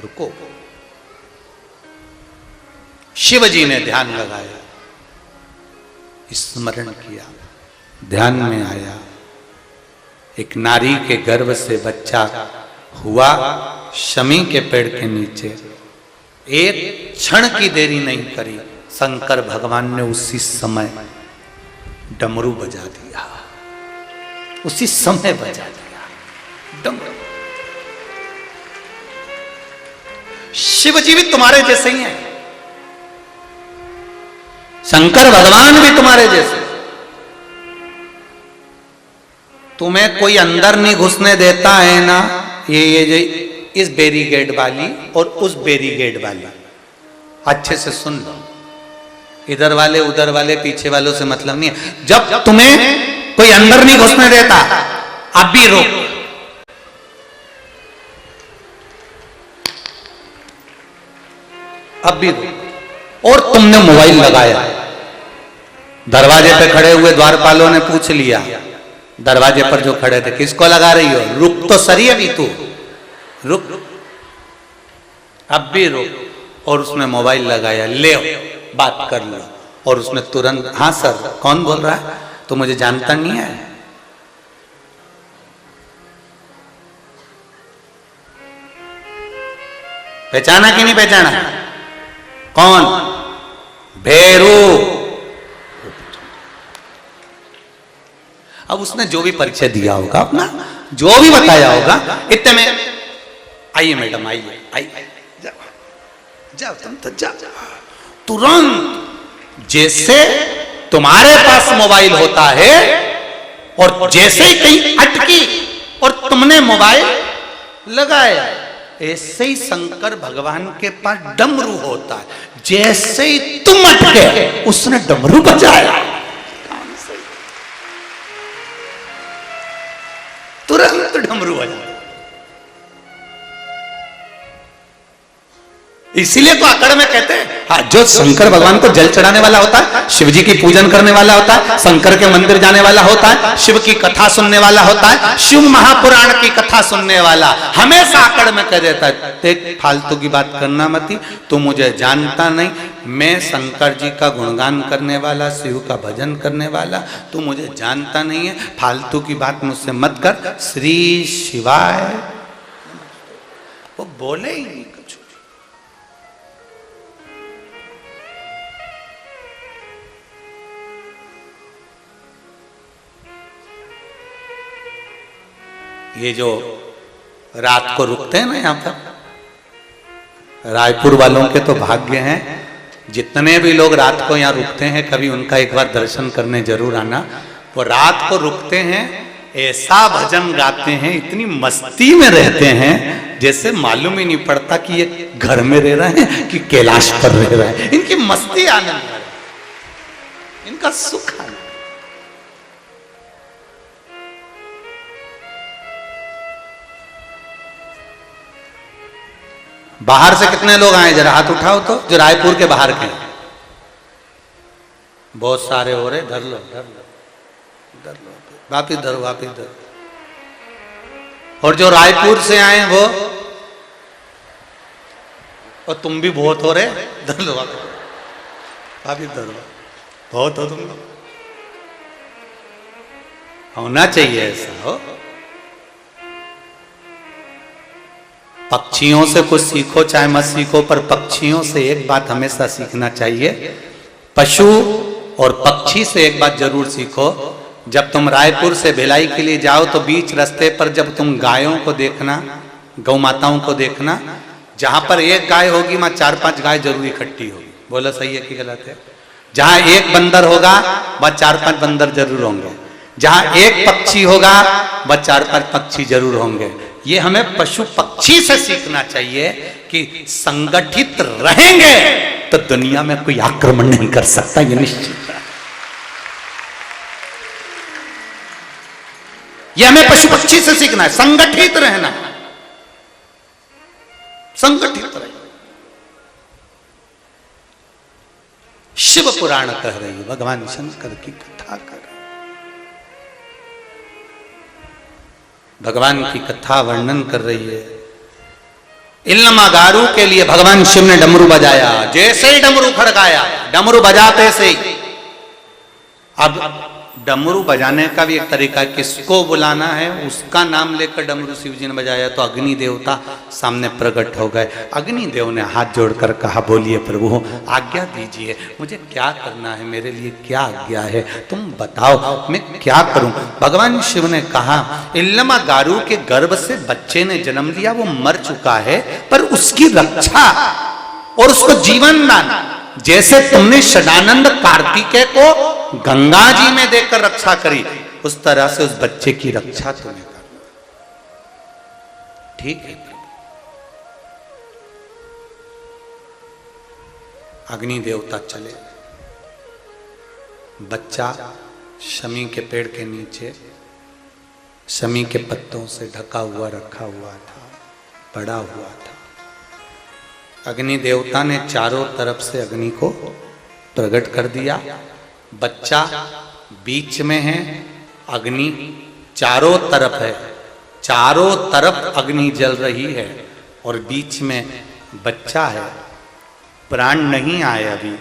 रुको, शिव जी ने ध्यान लगाया, स्मरण किया, ध्यान में आया, एक नारी के गर्भ से बच्चा हुआ शमी के पेड़ के नीचे। एक क्षण की देरी नहीं करी, शंकर भगवान ने उसी समय डमरू बजा दिया, उसी समय बजा दिया डमरू। शिव जी भी तुम्हारे जैसे ही हैं, शंकर भगवान भी तुम्हारे जैसे। तुम्हें कोई अंदर नहीं घुसने देता है ना, ये इस बैरिकेड वाली और उस बैरिकेड वाली, अच्छे से सुन लो, इधर वाले उधर वाले पीछे वालों से मतलब नहीं है। जब तुम्हें कोई अंदर नहीं घुसने देता, अब भी रोक, अब भी रोक। और तुमने मोबाइल लगाया, दरवाजे पे खड़े हुए द्वारपालों ने पूछ लिया, दरवाजे पर जो खड़े थे, किसको लगा रही हो? रुक तो सही अभी तू, रुक, अब भी रुक। और उसने मोबाइल लगाया, ले बात कर लो। और उसने तुरंत, हाँ सर, कौन बोल रहा है? तो मुझे जानता नहीं है। पहचाना कि नहीं पहचाना? कौन? भैरू। अब उसने जो भी परिचय दिया होगा, अपना जो भी बताया होगा, इतने में आइए मैडम, आइए आइए, जाओ तुम तो जाओ। तुरंत जैसे तुम्हारे पास मोबाइल होता है, और जैसे ही कहीं अटकी और तुमने मोबाइल लगाया, ऐसे ही शंकर भगवान के पास डमरू होता है। जैसे ही तुम अटके, उसने डमरू बजाया, तुरंत डमरू बजा। इसीलिए तो आकड़ में कहते हैं हाँ, जो शंकर भगवान को जल चढ़ाने वाला होता है, शिव जी की पूजन करने वाला होता है, शंकर के मंदिर जाने वाला होता है, शिव की कथा सुनने वाला होता है, शिव महापुराण की कथा सुनने वाला हमेशा आकड़ में कह देता है देख फालतू की बात करना मती, तू मुझे जानता नहीं, मैं शंकर जी का गुणगान करने वाला, शिव का भजन करने वाला, तू मुझे जानता नहीं है, फालतू की बात मुझसे मत कर, श्री शिवाय। वो बोले ही नहीं कुछ। ये जो रात को रुकते हैं ना यहाँ पर, रायपुर वालों के तो भाग्य हैं, जितने भी लोग रात को यहाँ रुकते हैं कभी उनका एक बार दर्शन करने जरूर आना। वो रात को रुकते हैं, ऐसा भजन गाते हैं, इतनी मस्ती में रहते हैं जैसे मालूम ही नहीं पड़ता कि ये घर में रह रहे हैं कि कैलाश पर रह रहे हैं। इनकी मस्ती आनंद है, इनका सुख आनंद। बाहर से कितने लोग आए जरा हाथ उठाओ तो, जो रायपुर के बाहर के। बहुत सारे हो रहे, धर लो धर लो धर लो, वापिस धरो वापिस धरो। और जो रायपुर से आए वो, और तुम भी बहुत हो रहे, धर लो वापिस धरो, बहुत हो तुम लोग। होना चाहिए ऐसा हो। पक्षियों से कुछ सीखो चाहे मत सीखो, पर पक्षियों से एक बात हमेशा सीखना चाहिए, पशु और पक्षी से एक बात जरूर सीखो। जब तुम रायपुर से भिलाई के लिए जाओ तो बीच रास्ते पर जब तुम गायों को देखना, गौ माताओं को देखना, जहां पर एक गाय होगी वहां 4-5 गाय जरूर इकट्ठी होगी। बोला सही है कि गलत है? जहां एक बंदर होगा वह 4-5 बंदर जरूर होंगे, जहां एक पक्षी होगा वह 4-5 पक्षी जरूर होंगे। ये हमें पशु पक्षी से सीखना चाहिए कि संगठित रहेंगे तो दुनिया में कोई आक्रमण नहीं कर सकता, ये निश्चित है। ये हमें पशु पक्षी से सीखना है, संगठित रहना, संगठित रहना। शिव पुराण कह रही है, भगवान शंकर की कथा कर रही है, भगवान की कथा वर्णन कर रही है। इल्लमागारू के लिए भगवान शिव ने डमरू बजाया, जैसे ही डमरू खड़काया, डमरू बजाते से ही। अब डमरू बजाने का भी एक तरीका है, किसको बुलाना है उसका नाम लेकर डमरू शिव जी ने बजाया तो अग्नि देवता सामने प्रकट हो गए। अग्नि देव ने हाथ जोड़कर कहा, बोलिए प्रभु आज्ञा दीजिए, मुझे क्या करना है, मेरे लिए क्या आज्ञा है, तुम बताओ मैं क्या करूं। भगवान शिव ने कहा, इल्लमागारू के गर्भ से बच्चे ने जन्म लिया, वो मर चुका है, पर उसकी रक्षा और उसको जीवन दान, जैसे तुमने षडानंद कार्तिकेय को गंगा जी में देकर रक्षा करी, उस तरह से उस बच्चे की रक्षा तुम्हें करना। ठीक है प्रभु। अग्नि देवता चले, बच्चा शमी के पेड़ के नीचे शमी के पत्तों से ढका हुआ रखा हुआ था, पड़ा हुआ था। अग्नि देवता ने चारों तरफ से अग्नि को प्रकट कर दिया। बच्चा बीच में है, अग्नि चारों तरफ है, चारों तरफ अग्नि जल रही है और बीच में बच्चा है। प्राण नहीं आए अभी।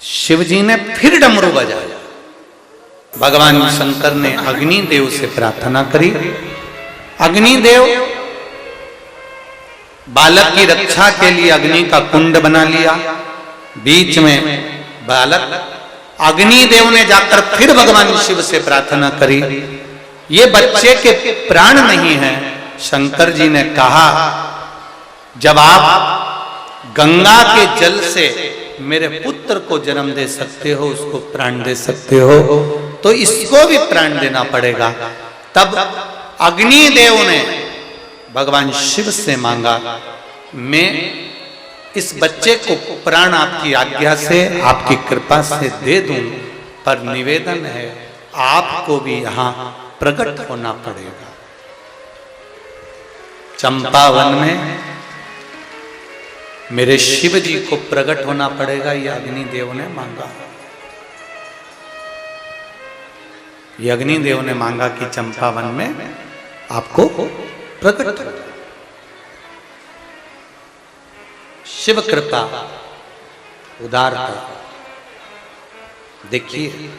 शिव जी ने फिर डमरू बजाया। भगवान शंकर ने अग्निदेव से प्रार्थना करी। अग्निदेव बालक की रक्षा के लिए अग्नि का कुंड बना लिया, बीच में बालक। अग्निदेव ने जाकर फिर भगवान शिव से प्रार्थना करी, ये बच्चे के प्राण नहीं हैं। शंकर जी ने कहा, जब आप गंगा के जल से मेरे पुत्र को जन्म दे सकते हो, उसको प्राण दे सकते हो, तो इसको भी प्राण देना पड़ेगा। तब अग्निदेव ने भगवान शिव से मांगा, मैं इस बच्चे को प्राण आपकी आज्ञा से, आपकी कृपा से दे दूं, पर निवेदन है आपको भी यहां प्रकट होना पड़ेगा। चंपावन में मेरे शिव जी को प्रकट होना पड़ेगा, ये अग्निदेव ने मांगा। ये अग्निदेव ने मांगा कि चंपावन में आपको प्रकट हो। शिव कृपा, उदारता। देखिए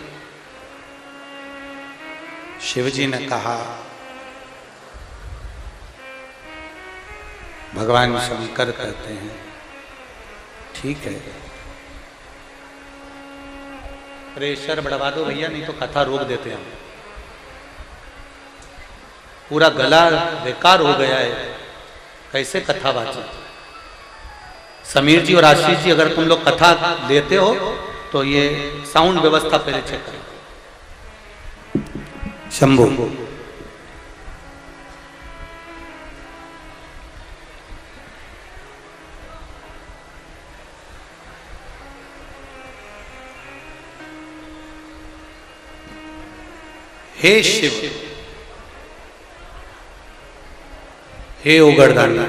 शिव जी ने कहा, भगवान शंकर कहते हैं ठीक है, प्रेशर बढ़वा दो भैया, नहीं तो कथा रोक देते हैं। पूरा गला बेकार हो गया है, कैसे कथा बाची। समीर जी और आशीष जी, अगर तुम लोग कथा लेते हो तो ये साउंड व्यवस्था पहले चेक करो। शंभू हे शिव, हे उगड़दानी,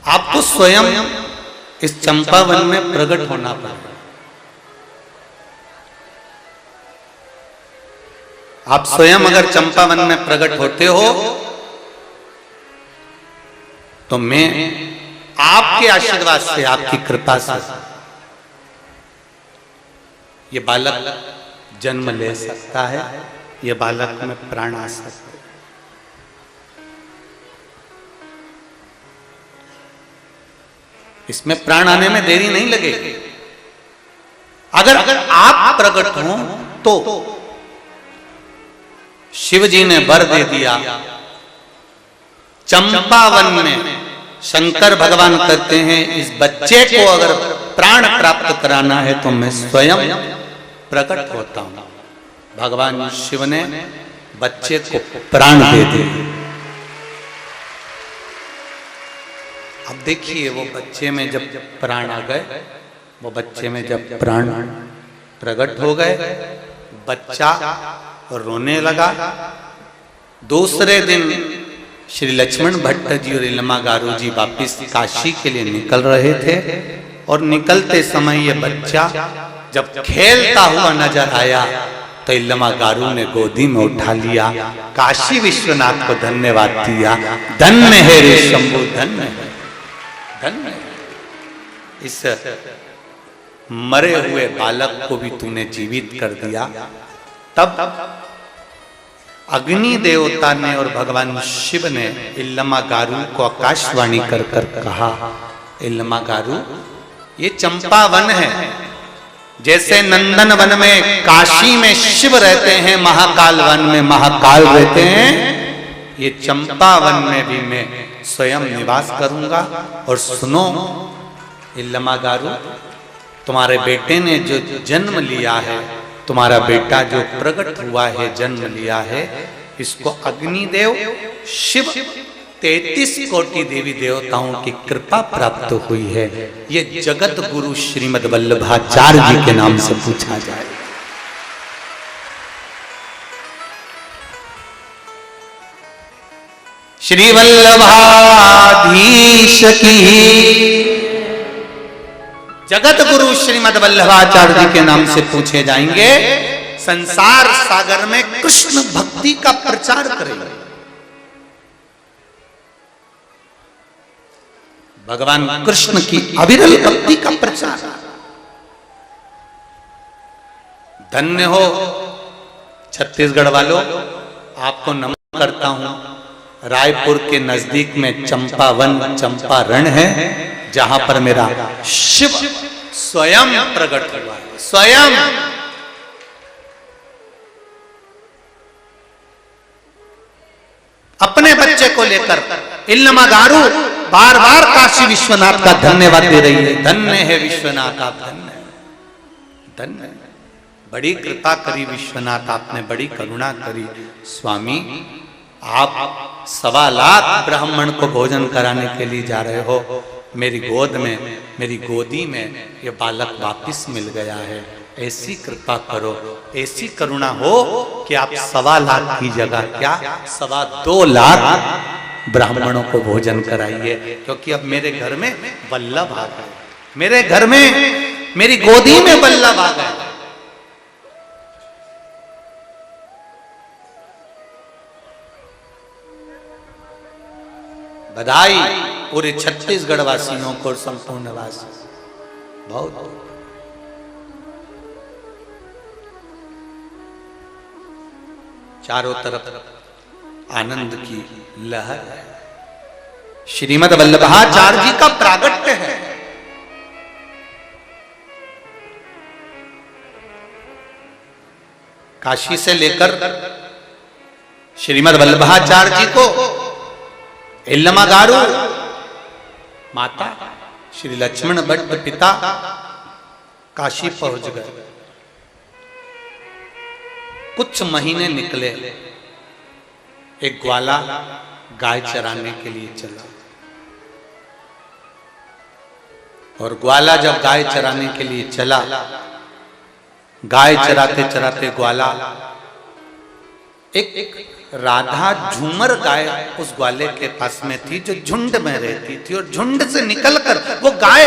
आपको स्वयं इस चंपावन में प्रकट होना पड़ेगा। आप स्वयं अगर चंपावन में प्रकट होते हो तो मैं आपके आशीर्वाद से, आपकी कृपा से ये बालक जन्म ले सकता है, ये बालक में प्राण आ सकता है। इसमें प्राण आने में देरी नहीं लगेगी। अगर आप प्रकट हो तो शिव जी ने वर दे दिया। चंपावन में शंकर भगवान कहते हैं, इस बच्चे को अगर प्राण प्राप्त कराना है तो मैं स्वयं प्रकट होता हूं। भगवान शिव ने बच्चे को प्राण दे दिए। अब देखिए वो बच्चे में जब प्राण आ गए, वो बच्चे में जब प्राण प्रकट हो गए, बच्चा रोने लगा। दूसरे दिन श्री लक्ष्मण भट्ट जी और इलमा गारू जी वापिस काशी के लिए निकल रहे थे, और निकलते समय ये बच्चा जब खेलता हुआ नजर आया तो इलमा गारू ने गोदी में उठा लिया, काशी विश्वनाथ को धन्यवाद दिया। धन्य है रे शंभु, धन्य है, धन्य है। इस मरे हुए बालक को भी तूने जीवित कर दिया। तब अग्नि देवता ने और भगवान शिव ने इल्लमा गारू को आकाशवाणी कर कर कहा, इल्लमा गारू ये चंपावन है। जैसे नंदन वन में काशी में शिव रहते हैं, महाकाल वन में महाकाल रहते हैं, ये चंपावन में भी मैं स्वयं निवास करूंगा। और सुनो इल्लमा गारू, तुम्हारे बेटे ने जो जन्म लिया है, तुम्हारा बेटा जो प्रकट हुआ है, जन्म लिया है, इसको अग्निदेव शिव 33 कोटि देवी देवताओं की कृपा प्राप्त हुई है। ये जगत गुरु श्रीमद् वल्लभाचार्य जी के नाम से पूछा जाए। श्री वल्लभाधीश की जगत गुरु श्रीमद् वल्लभाचार्य जी के नाम से पूछे जाएंगे। संसार सागर में कृष्ण भक्ति का प्रचार करेंगे। भगवान कृष्ण की अविरल भक्ति का प्रचार। धन्य हो छत्तीसगढ़ वालों, आपको नमन करता हूं। रायपुर के नजदीक में चंपावन, चंपारण है, जहां पर मेरा शिव स्वयं प्रकट हुआ है। स्वयं अपने बच्चे को लेकर इल्लमा गारू बार बार काशी विश्वनाथ का धन्यवाद दे रही है। धन्य है विश्वनाथ, आप धन्य, धन्य। बड़ी कृपा करी विश्वनाथ, आपने बड़ी करुणा करी। स्वामी आप 1.25 लाख ब्राह्मण को भोजन कराने के लिए जा रहे हो, मेरी गोद में, मेरी गोदी में ये बालक वापिस मिल गया है। ऐसी कृपा करो, ऐसी करुणा हो कि आप 1.25 लाख की जगह क्या 2.25 लाख ब्राह्मणों को भोजन कराइए, क्योंकि अब मेरे घर में वल्लभ आ गए, मेरे घर में मेरी गोदी में वल्लभ आ गए। बधाई पूरे छत्तीसगढ़ वासियों को, संपूर्ण वासी, बहुत चारों तरफ आनंद की लहर है। श्रीमद् वल्लभाचार्य जी का प्रागट्य है। काशी से लेकर श्रीमद् वल्लभाचार्य जी को इल्लमागारू माता श्री लक्ष्मण भट्ट पिता काशी पहुंच गए। कुछ महीने निकले, एक ग्वाला गाय चराने के लिए चला, और ग्वाला जब गाय चराने के लिए चला, गाय चराते चराते ग्वाला, एक राधा झूमर गाय उस ग्वाले के पास में थी जो झुंड में रहती थी, और झुंड से निकलकर वो गाय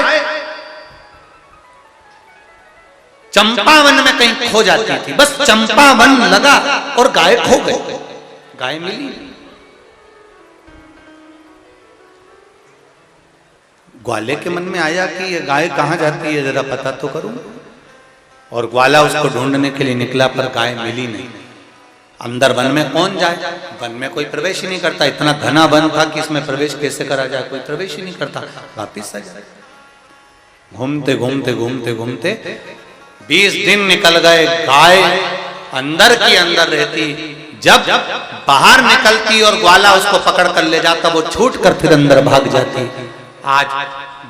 चंपावन में कहीं खो जाती थी। बस चंपावन लगा और गाय खो गई, गाय मिली। ग्वाले के मन में आया कि ये गाय कहां जाती है, जरा पता तो करूं। और ग्वाला उसको ढूंढने के लिए निकला, पर गाय मिली नहीं। अंदर वन में कौन जाए, वन में कोई प्रवेश ही नहीं करता, इतना घना वन था कि इसमें प्रवेश कैसे करा जाए, कोई प्रवेश ही नहीं करता। वापिस आ जाए। घूमते घूमते घूमते घूमते 20 दिन निकल गए, गाय अंदर की अंदर रहती। जब बाहर निकलती और ग्वाला उसको पकड़ कर ले जाता, वो छूट कर फिर अंदर भाग जाती। आज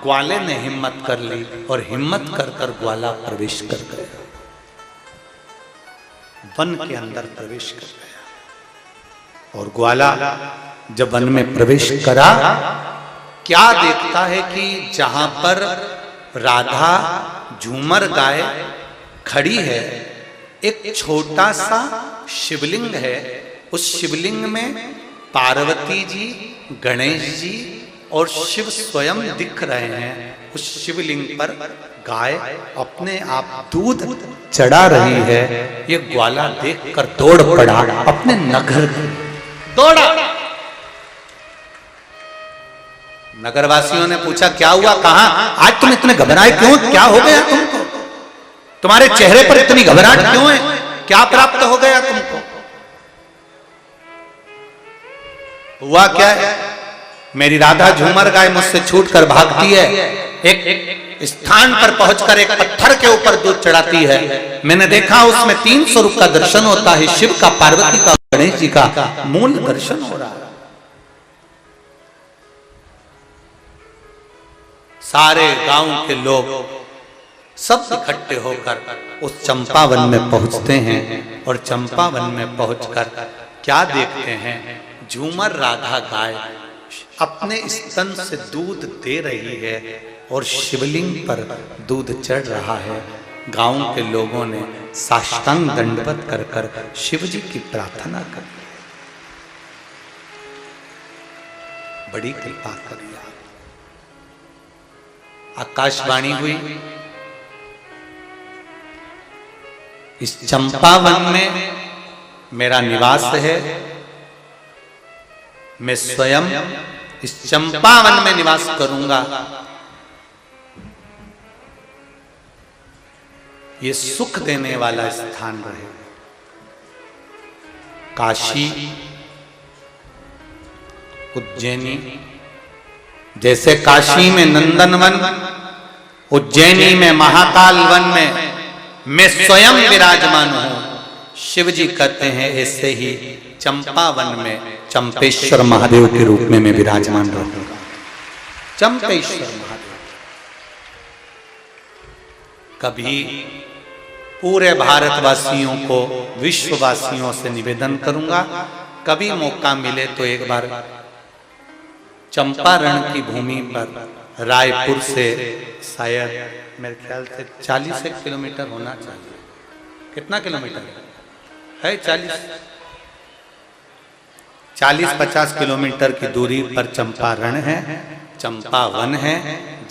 ग्वाले ने हिम्मत कर ली, और हिम्मत कर कर ग्वाला प्रवेश कर गया, वन के अंदर प्रवेश कर गया। और ग्वाला जब वन में प्रवेश करा, क्या देखता है कि जहां पर राधा झूमर गाय खड़ी है, एक छोटा सा शिवलिंग है। उस शिवलिंग में पार्वती जी, गणेश जी और शिव स्वयं दिख रहे हैं। उस शिवलिंग पर गाय अपने आप दूध चढ़ा रही है। ये ग्वाला देखकर दौड़ पड़ा, अपने नगर दौड़ा। नगरवासियों ने पूछा, क्या हुआ, कहां, आज तुम इतने घबराए क्यों, क्या हो गया तुमको, तुम्हारे चेहरे पर इतनी घबराहट क्यों है, क्या प्राप्त हो गया तुमको। हुआ क्या है, मेरी राधा झूमर गाय मुझसे छूटकर भागती है, एक स्थान पर पहुंचकर एक पत्थर के ऊपर दूध चढ़ाती है। मैंने देखा उसमें 3 स्वरूप का दर्शन होता है, शिव का, पार्वती का, गणेश जी का मूल दर्शन हो रहा है। सारे गांव के लोग सब इकट्ठे होकर उस चंपावन में पहुंचते हैं, और चंपावन में पहुंचकर क्या देखते हैं, झूमर राधा गाय अपने स्तन से दूध दे रही है, और शिवलिंग पर दूध चढ़ रहा है। गांव के लोगों ने साष्टांग दंडवत कर कर शिव जी की प्रार्थना कर, बड़ी कृपा करी। आकाशवाणी हुई, इस चंपावन में मेरा निवास है, मैं स्वयं इस चंपावन में निवास करूंगा। ये सुख देने वाला स्थान रहे। काशी, उज्जैनी, जैसे काशी में नंदनवन, उज्जैनी में महाकाल वन में मैं स्वयं विराजमान हूं। शिव जी कहते हैं ऐसे ही चंपावन में चंपेश्वर महादेव के रूप में मैं विराजमान रहूंगा। चंपेश्वर महादेव। कभी पूरे भारतवासियों को, विश्ववासियों से निवेदन करूंगा, कभी मौका मिले तो एक बार चंपारण की भूमि पर रायपुर से शायद मेरे ख्याल से 40 किलोमीटर होना चाहिए। कितना किलोमीटर है? 40। 40-50 किलोमीटर की दूरी पर चंपारण है, चंपावन है,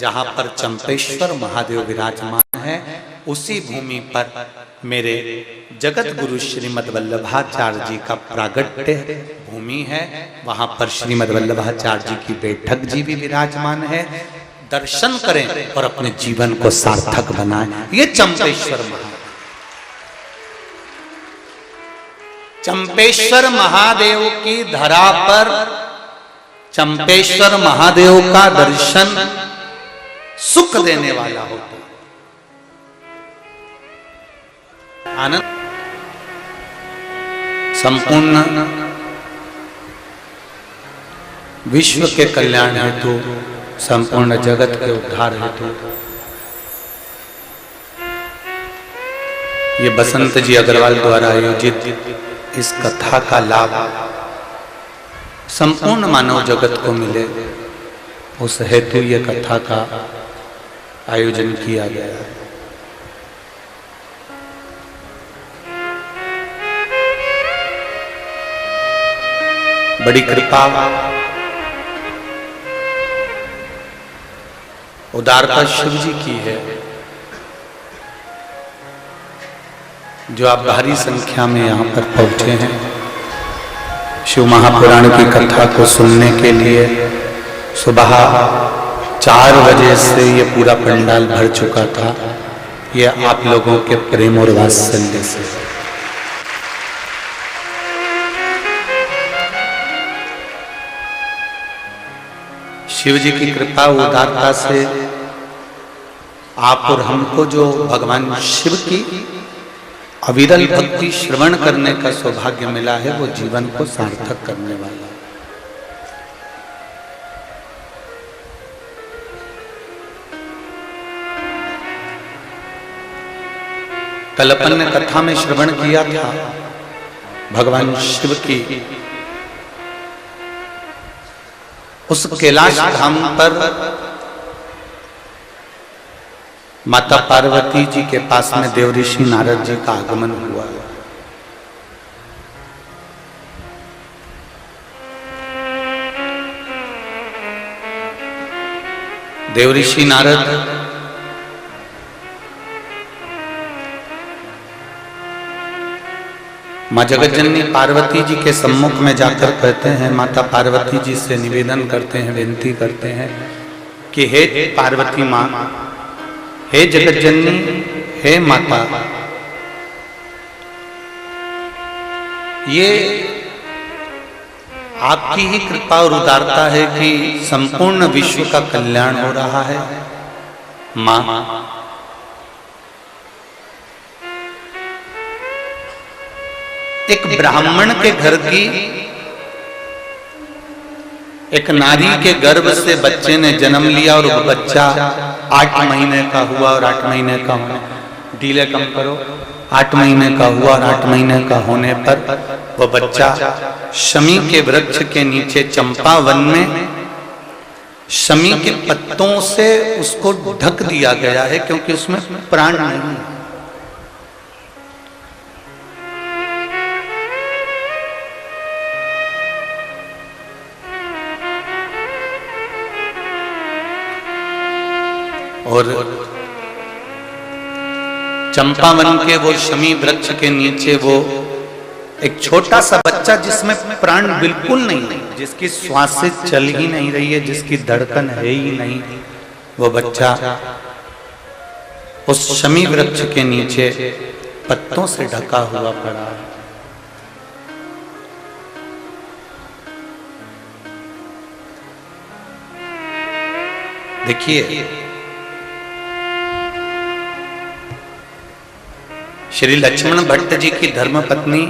जहां पर चंपेश्वर महादेव विराजमान है। उसी भूमि पर मेरे जगत गुरु श्रीमद् वल्लभाचार्य जी का प्रागट्य भूमि है। वहां पर श्रीमद् वल्लभाचार्य जी की बैठक जी भी विराजमान है। दर्शन करें और अपने जीवन को सार्थक बनाएं। ये चंपेश्वर महादेव, चंपेश्वर महादेव की धरा पर चंपेश्वर महादेव का दर्शन सुख देने वाला होता है। आनंद संपूर्ण विश्व के कल्याण हेतु, संपूर्ण जगत के उद्धार हेतु ये बसंत जी अग्रवाल द्वारा आयोजित इस कथा का लाभ संपूर्ण मानव जगत को मिले, उस हेतु ये कथा का आयोजन किया गया है। बड़ी कृपा उदारता शिव जी की है, जो आप भारी संख्या में यहाँ पर पहुंचे हैं शिव महापुराण की कथा को सुनने के लिए। सुबह 4 बजे से ये पूरा पंडाल भर चुका था। ये आप लोगों के प्रेम और वात्सल्य से। शिव जी की कृपा उदारता से आप और हमको जो भगवान शिव की अविरल भक्ति श्रवण करने का सौभाग्य मिला है, वो जीवन को सार्थक करने वाला है। कल अपन ने कथा में श्रवण किया था भगवान शिव की उस कैलाश धाम पर माता पार्वती जी के पास में देवऋषि नारद जी का आगमन हुआ। देवऋषि नारद माँ जगतजननी पार्वती जी के सम्मुख में जाकर कहते हैं, माता पार्वती जी से निवेदन करते हैं, विनती करते हैं कि हे पार्वती माँ, हे जगतजननी, हे माता, ये आपकी ही कृपा और उदारता है कि संपूर्ण विश्व का कल्याण हो रहा है। माँ, एक ब्राह्मण के घर की एक नारी के गर्भ से बच्चे ने जन्म लिया और वो बच्चा 8 महीने का हुआ और 8 महीने का होने, डीले कम करो, 8 महीने का हुआ और 8 महीने का होने पर वो बच्चा शमी के वृक्ष के नीचे चंपा वन में शमी के पत्तों से उसको ढक दिया गया है, क्योंकि उसमें प्राण नहीं है। और चंपावन के वो शमी वृक्ष के नीचे वो एक छोटा सा बच्चा जिसमें प्राण बिल्कुल नहीं, जिसकी श्वासें चल ही नहीं रही है, जिसकी धड़कन है ही नहीं, वो बच्चा उस शमी वृक्ष के नीचे पत्तों से ढका हुआ पड़ा है। देखिए, श्री लक्ष्मण भट्ट जी की धर्मपत्नी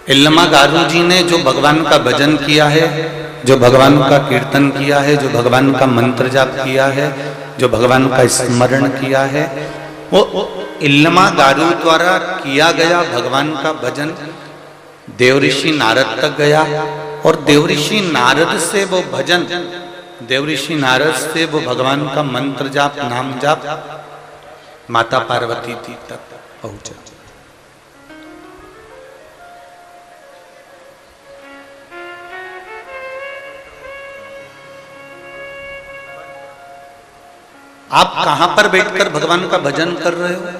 इल्लमा गारू जी ने जो भगवान का भजन किया है, जो भगवान का कीर्तन किया है, जो भगवान का मंत्र जाप किया है, जो भगवान का स्मरण किया है, वो इल्लमा गारू द्वारा किया गया भगवान का भजन देवऋषि नारद तक गया। और देवऋषि नारद से वो भजन, देवऋषि नारद से वो भगवान का मंत्र जाप, नाम जाप माता पार्वती जी तक पहुंचा। आप कहां पर बैठकर भगवान का भजन कर रहे हो?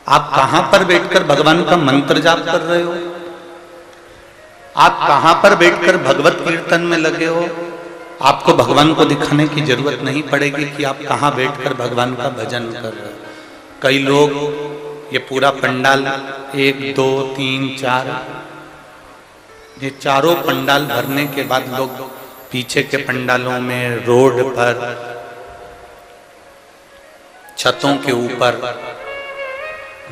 आप कहां पर बैठकर भगवान का मंत्र जाप कर रहे हो? आप कहां पर बैठकर भगवत कीर्तन में लगे हो? आपको भगवान को दिखाने की जरूरत नहीं पड़ेगी कि आप कहां बैठकर भगवान का भजन कर रहे हो। कई लोग ये पूरा पंडाल 1 2 3 4 ये चारों पंडाल भरने के बाद लोग पीछे के पंडालों में, रोड पर, छतों के ऊपर,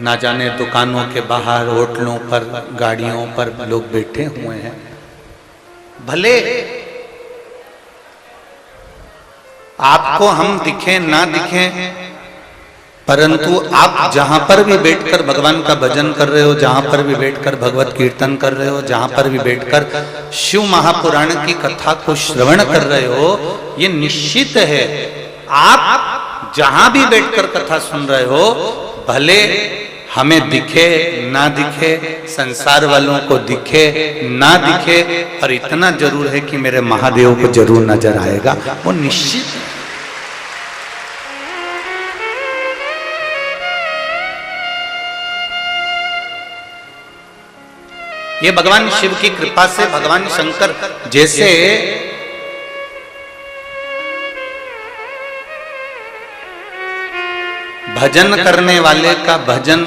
ना जाने दुकानों के बाहर, होटलों पर, गाड़ियों पर लोग बैठे हुए हैं। भले आपको हम दिखें ना दिखें, परंतु आप जहां पर भी बैठकर भगवान का भजन कर रहे हो, जहां पर भी बैठकर भगवत कीर्तन कर रहे हो, जहां पर भी बैठकर शिव महापुराण की कथा को श्रवण कर रहे हो, ये निश्चित है आप जहां भी बैठकर कथा सुन रहे हो, भले हमें दिखे ना दिखे, संसार वालों को दिखे ना दिखे, और इतना जरूर है कि मेरे महादेव को जरूर नजर आएगा, वो निश्चित है। ये भगवान शिव की कृपा से भगवान शंकर जैसे भजन करने वाले का भजन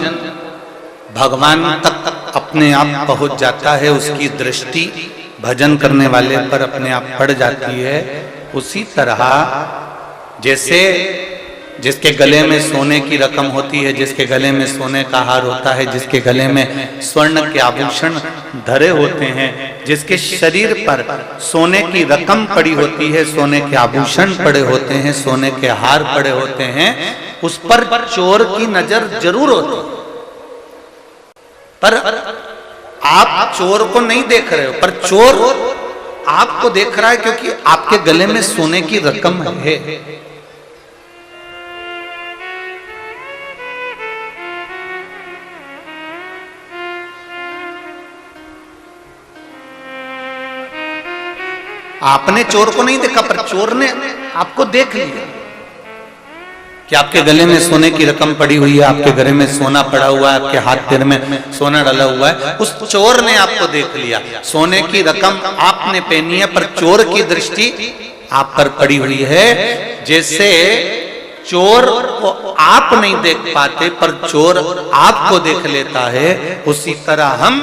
भगवान तक अपने आप पहुंच जाता है, उसकी दृष्टि भजन करने वाले पर अपने आप पड़ जाती है, उसी तरह जैसे जिसके गले में सोने की रकम होती है, जिसके गले में सोने का हार होता है, जिसके गले में स्वर्ण के आभूषण धरे होते हैं, जिसके शरीर पर सोने की रकम पड़ी होती है, सोने के आभूषण पड़े होते हैं, सोने के हार पड़े होते हैं, उस पर चोर की नजर जरूर होती है। पर आप चोर को नहीं देख रहे हो, पर चोर आपको देख रहा है क्योंकि आपके गले में सोने की रकम है। आपने चोर को नहीं देखा, पर चोर ने आपको देख लिया कि आपके गले में सोने की रकम पड़ी हुई है, आपके गले में सोना पड़ा हुआ है, आपके हाथ पैर में सोना डाला हुआ है। उस चोर ने आपको देख लिया, सोने की रकम आपने पहनी है, पर चोर की दृष्टि आप पर पड़ी हुई है। जैसे चोर को आप नहीं देख पाते, पर चोर आपको देख लेता है, उसी तरह हम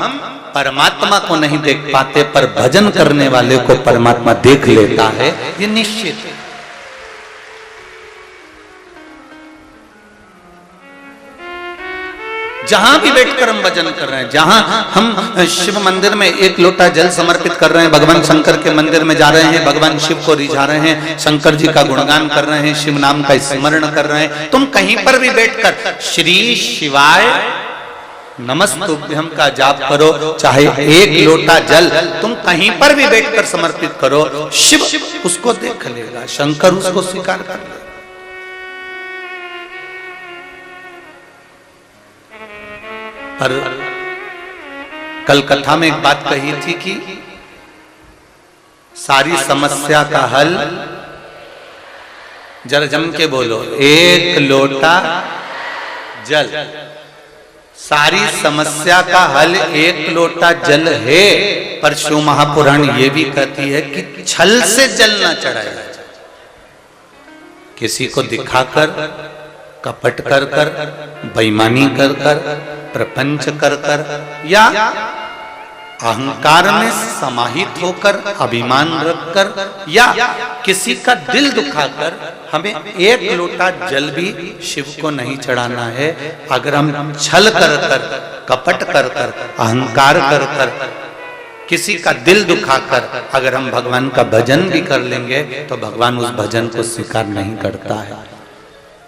परमात्मा को नहीं देख पाते, पर भजन करने वाले को परमात्मा देख लेता है, ये निश्चित है। जहां भी बैठकर हम भजन कर रहे हैं, जहां हम शिव मंदिर में एक लोटा जल समर्पित कर रहे हैं, भगवान शंकर के मंदिर में जा रहे हैं, भगवान शिव को रिझा रहे हैं, शंकर जी का गुणगान कर रहे हैं, शिव नाम का स्मरण कर रहे हैं, तुम कहीं पर भी बैठकर श्री शिवाय नमस्तुभ्यम का जाप करो, चाहे एक लोटा जल तुम कहीं पर भी बैठकर समर्पित करो, शिव उसको देख लेगा, शंकर उसको स्वीकार कर लेगा। पर कल कथा में एक बात कही थी कि सारी समस्या का हल, जरा जम के बोलो, एक लोटा जल। सारी समस्या का हल एक लोटा जल है, पर शिव महापुराण ये भी कहती है कि छल से जल ना चढ़ाया जाए, किसी को दिखाकर, कपट कर कर, बेईमानी कर कर, प्रपंच कर कर, या अहंकार में समाहित होकर, अभिमान रखकर, या किसी का दिल दुखाकर हमें एक लोटा जल भी शिव को नहीं चढ़ाना है। अगर हम छल कर कर, कपट कर कर, अहंकार कर कर, किसी का दिल दुखाकर अगर हम भगवान का भजन भी कर लेंगे, तो भगवान उस भजन को स्वीकार नहीं करता है।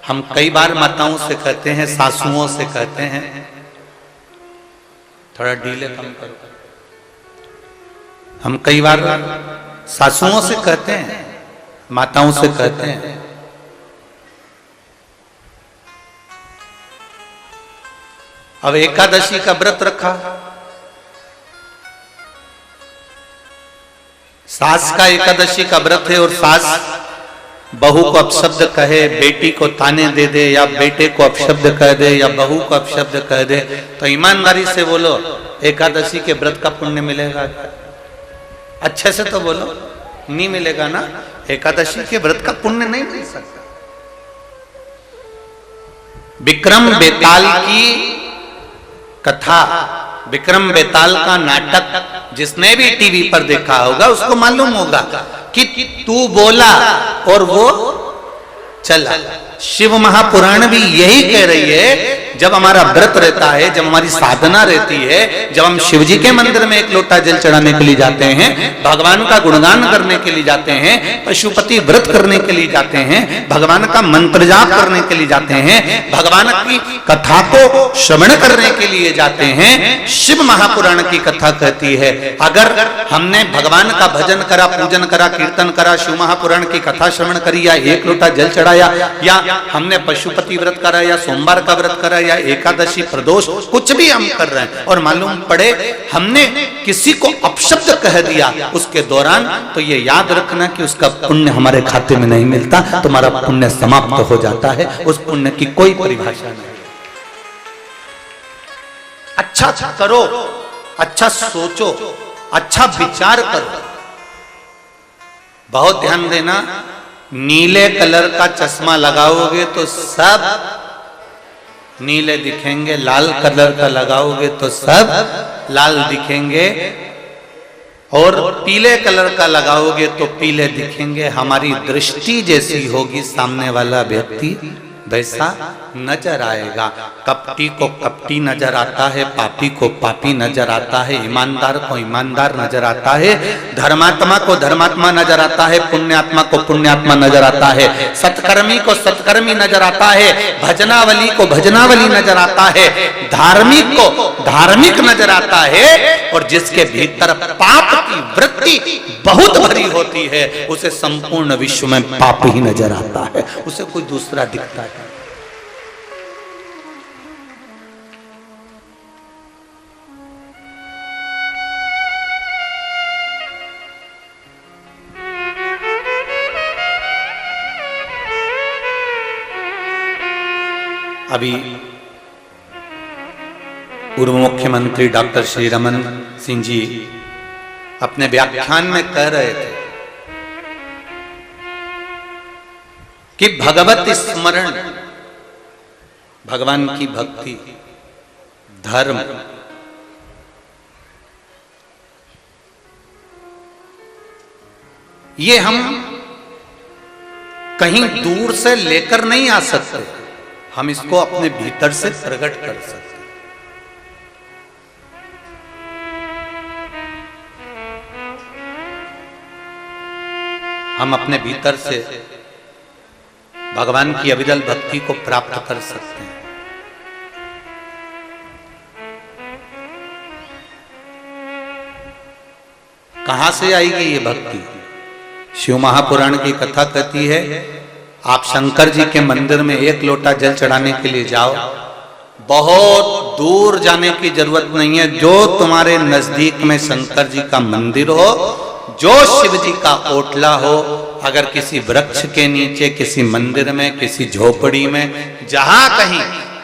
हम कई बार माताओं से कहते हैं, सासुओं से कहते हैं, थोड़ा डीले कम करो। हम कई बार सासुओं से कहते हैं, माताओं से कहते हैं, अब एकादशी का व्रत रखा, सास का एकादशी का व्रत है, और सास बहू को अपशब्द कहे, बेटी को ताने दे दे, या बेटे को अपशब्द कह दे, या बहू को अपशब्द कह दे, तो ईमानदारी से बोलो एकादशी के व्रत का पुण्य मिलेगा क्या? अच्छे से तो बोलो, नहीं मिलेगा ना। एकादशी के व्रत का पुण्य नहीं मिल सकता। विक्रम बेताल की कथा, विक्रम बेताल का नाटक जिसने भी टीवी पर देखा होगा उसको मालूम होगा कि तू बोला और वो चला। शिव महापुराण भी यही कह रही है, जब हमारा व्रत रहता है, जब हमारी साधना रहती है, जब हम शिव जी के मंदिर में एक लोटा जल चढ़ाने के लिए जाते हैं, भगवान का गुणगान करने के लिए जाते हैं, पशुपति व्रत करने के लिए जाते हैं, भगवान का मंत्र जाप करने के लिए जाते हैं, भगवान की कथा को श्रवण करने के लिए जाते हैं, शिव महापुराण की कथा कहती है अगर हमने भगवान का भजन करा, पूजन करा, कीर्तन करा, शिव महापुराण की कथा श्रवण करी, या एक लोटा जल चढ़ाया, या हमने पशुपति व्रत करा, या सोमवार का व्रत करा, या एकादशी प्रदोष, कुछ भी हम कर रहे हैं और मालूम पड़े हमने किसी को अपशब्द कह दिया उसके दौरान, तो ये याद रखना कि उसका पुण्य हमारे खाते में नहीं मिलता, तुम्हारा पुण्य समाप्त हो जाता है। उस पुण्य की कोई परिभाषा नहीं। अच्छा करो, अच्छा सोचो, अच्छा विचार करो। बहुत ध्यान देना, नीले कलर का चश्मा लगाओगे तो सब नीले दिखेंगे, लाल कलर का लगाओगे तो सब लाल दिखेंगे, और पीले कलर का लगाओगे तो पीले दिखेंगे। हमारी दृष्टि जैसी होगी सामने वाला व्यक्ति वैसा नजर आएगा। कपटी को कपटी नजर आता है, पापी को पापी नजर आता है, ईमानदार को ईमानदार नजर आता है, धर्मात्मा को धर्मात्मा नजर आता है, पुण्यात्मा को पुण्यात्मा नजर आता है, सत्कर्मी को सत्कर्मी नजर आता है, भजनावली को भजनावली नजर आता है, धार्मिक को धार्मिक नजर आता है, और जिसके भीतर पाप की वृत्ति बहुत भरी होती है उसे संपूर्ण विश्व में पाप ही नजर आता है, उसे कोई दूसरा दिखता है। अभी पूर्व मुख्यमंत्री डॉक्टर श्री रमन सिंह जी अपने व्याख्यान में कह रहे थे कि भगवत स्मरण, भगवान की भक्ति, धर्म, ये हम कहीं दूर से लेकर नहीं आ सकते, हम इसको अपने भीतर से प्रकट कर सकते। हम अपने भीतर से भगवान की अविरल भक्ति को प्राप्त कर सकते हैं। कहां से आएगी ये भक्ति? शिव महापुराण की कथा कहती है आप शंकर जी के मंदिर में एक लोटा जल चढ़ाने के लिए जाओ, बहुत दूर जाने की जरूरत नहीं है। जो तुम्हारे नजदीक में शंकर जी का मंदिर हो, जो शिव जी का ओटला हो, अगर किसी वृक्ष के नीचे, किसी मंदिर में, किसी झोपड़ी में, जहां कहीं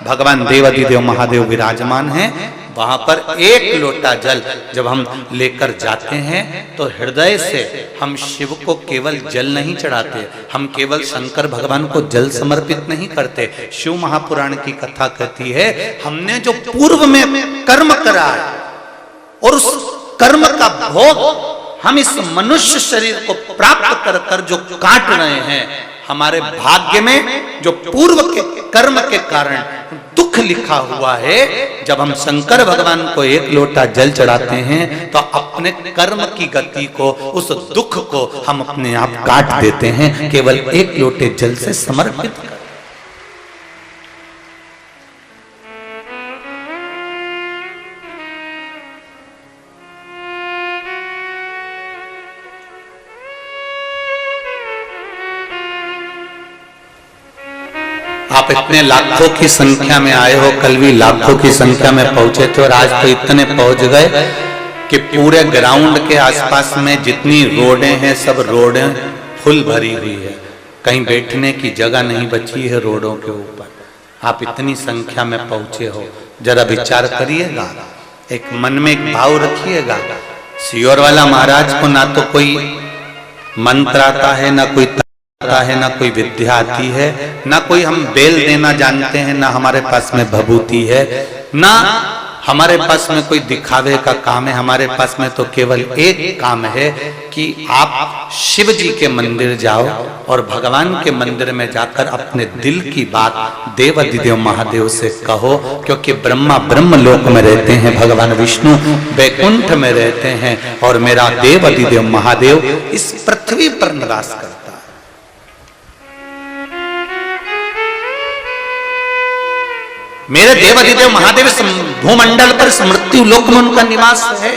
भगवान देवाधिदेव महादेव विराजमान हैं, वहां पर एक लोटा जल जब हम लेकर जाते हैं तो हृदय से हम शिव को केवल जल नहीं चढ़ाते, हम केवल शंकर भगवान को जल समर्पित नहीं करते। शिव महापुराण की कथा कहती है हमने जो पूर्व में कर्म करा है और उस कर्म का भोग हम इस मनुष्य शरीर को प्राप्त कर कर जो काट रहे हैं, हमारे भाग्य में जो पूर्व के कर्म के कारण दुख लिखा हुआ है, जब हम शंकर भगवान को एक लोटा जल चढ़ाते हैं तो अपने कर्म की गति को, उस दुख को हम अपने आप काट देते हैं केवल एक लोटे जल से समर्पित कर। आप इतने लाखों की संख्या में आए हो, कल भी लाखों की संख्या में पहुंचे थे और आज तो इतने पहुंच गए कि पूरे ग्राउंड के आसपास में जितनी रोडें हैं सब रोडें फुल भरी हुई है। कहीं बैठने की जगह नहीं बची है रोडों के ऊपर। आप इतनी संख्या में पहुंचे हो, जरा विचार करिएगा, एक मन में एक भाव रखिएगा। सियोर वाला महाराज को ना तो कोई मंत्र आता है, ना कोई आता है, ना कोई विद्या आती है, ना कोई हम बेल देना जानते हैं, ना हमारे पास में भभूति है, ना हमारे पास में कोई दिखावे का काम है। हमारे पास में तो केवल एक काम है कि आप शिव जी के मंदिर जाओ और भगवान के मंदिर में जाकर अपने दिल की बात देवाधिदेव महादेव से कहो, क्योंकि ब्रह्मा ब्रह्म लोक में रहते हैं, भगवान विष्णु वैकुंठ में रहते हैं, और मेरा देवाधिदेव महादेव इस पृथ्वी पर निवास करता है। मेरे देवाधिदेव महादेव भूमंडल पर मृत्यु लोक में उनका निवास है।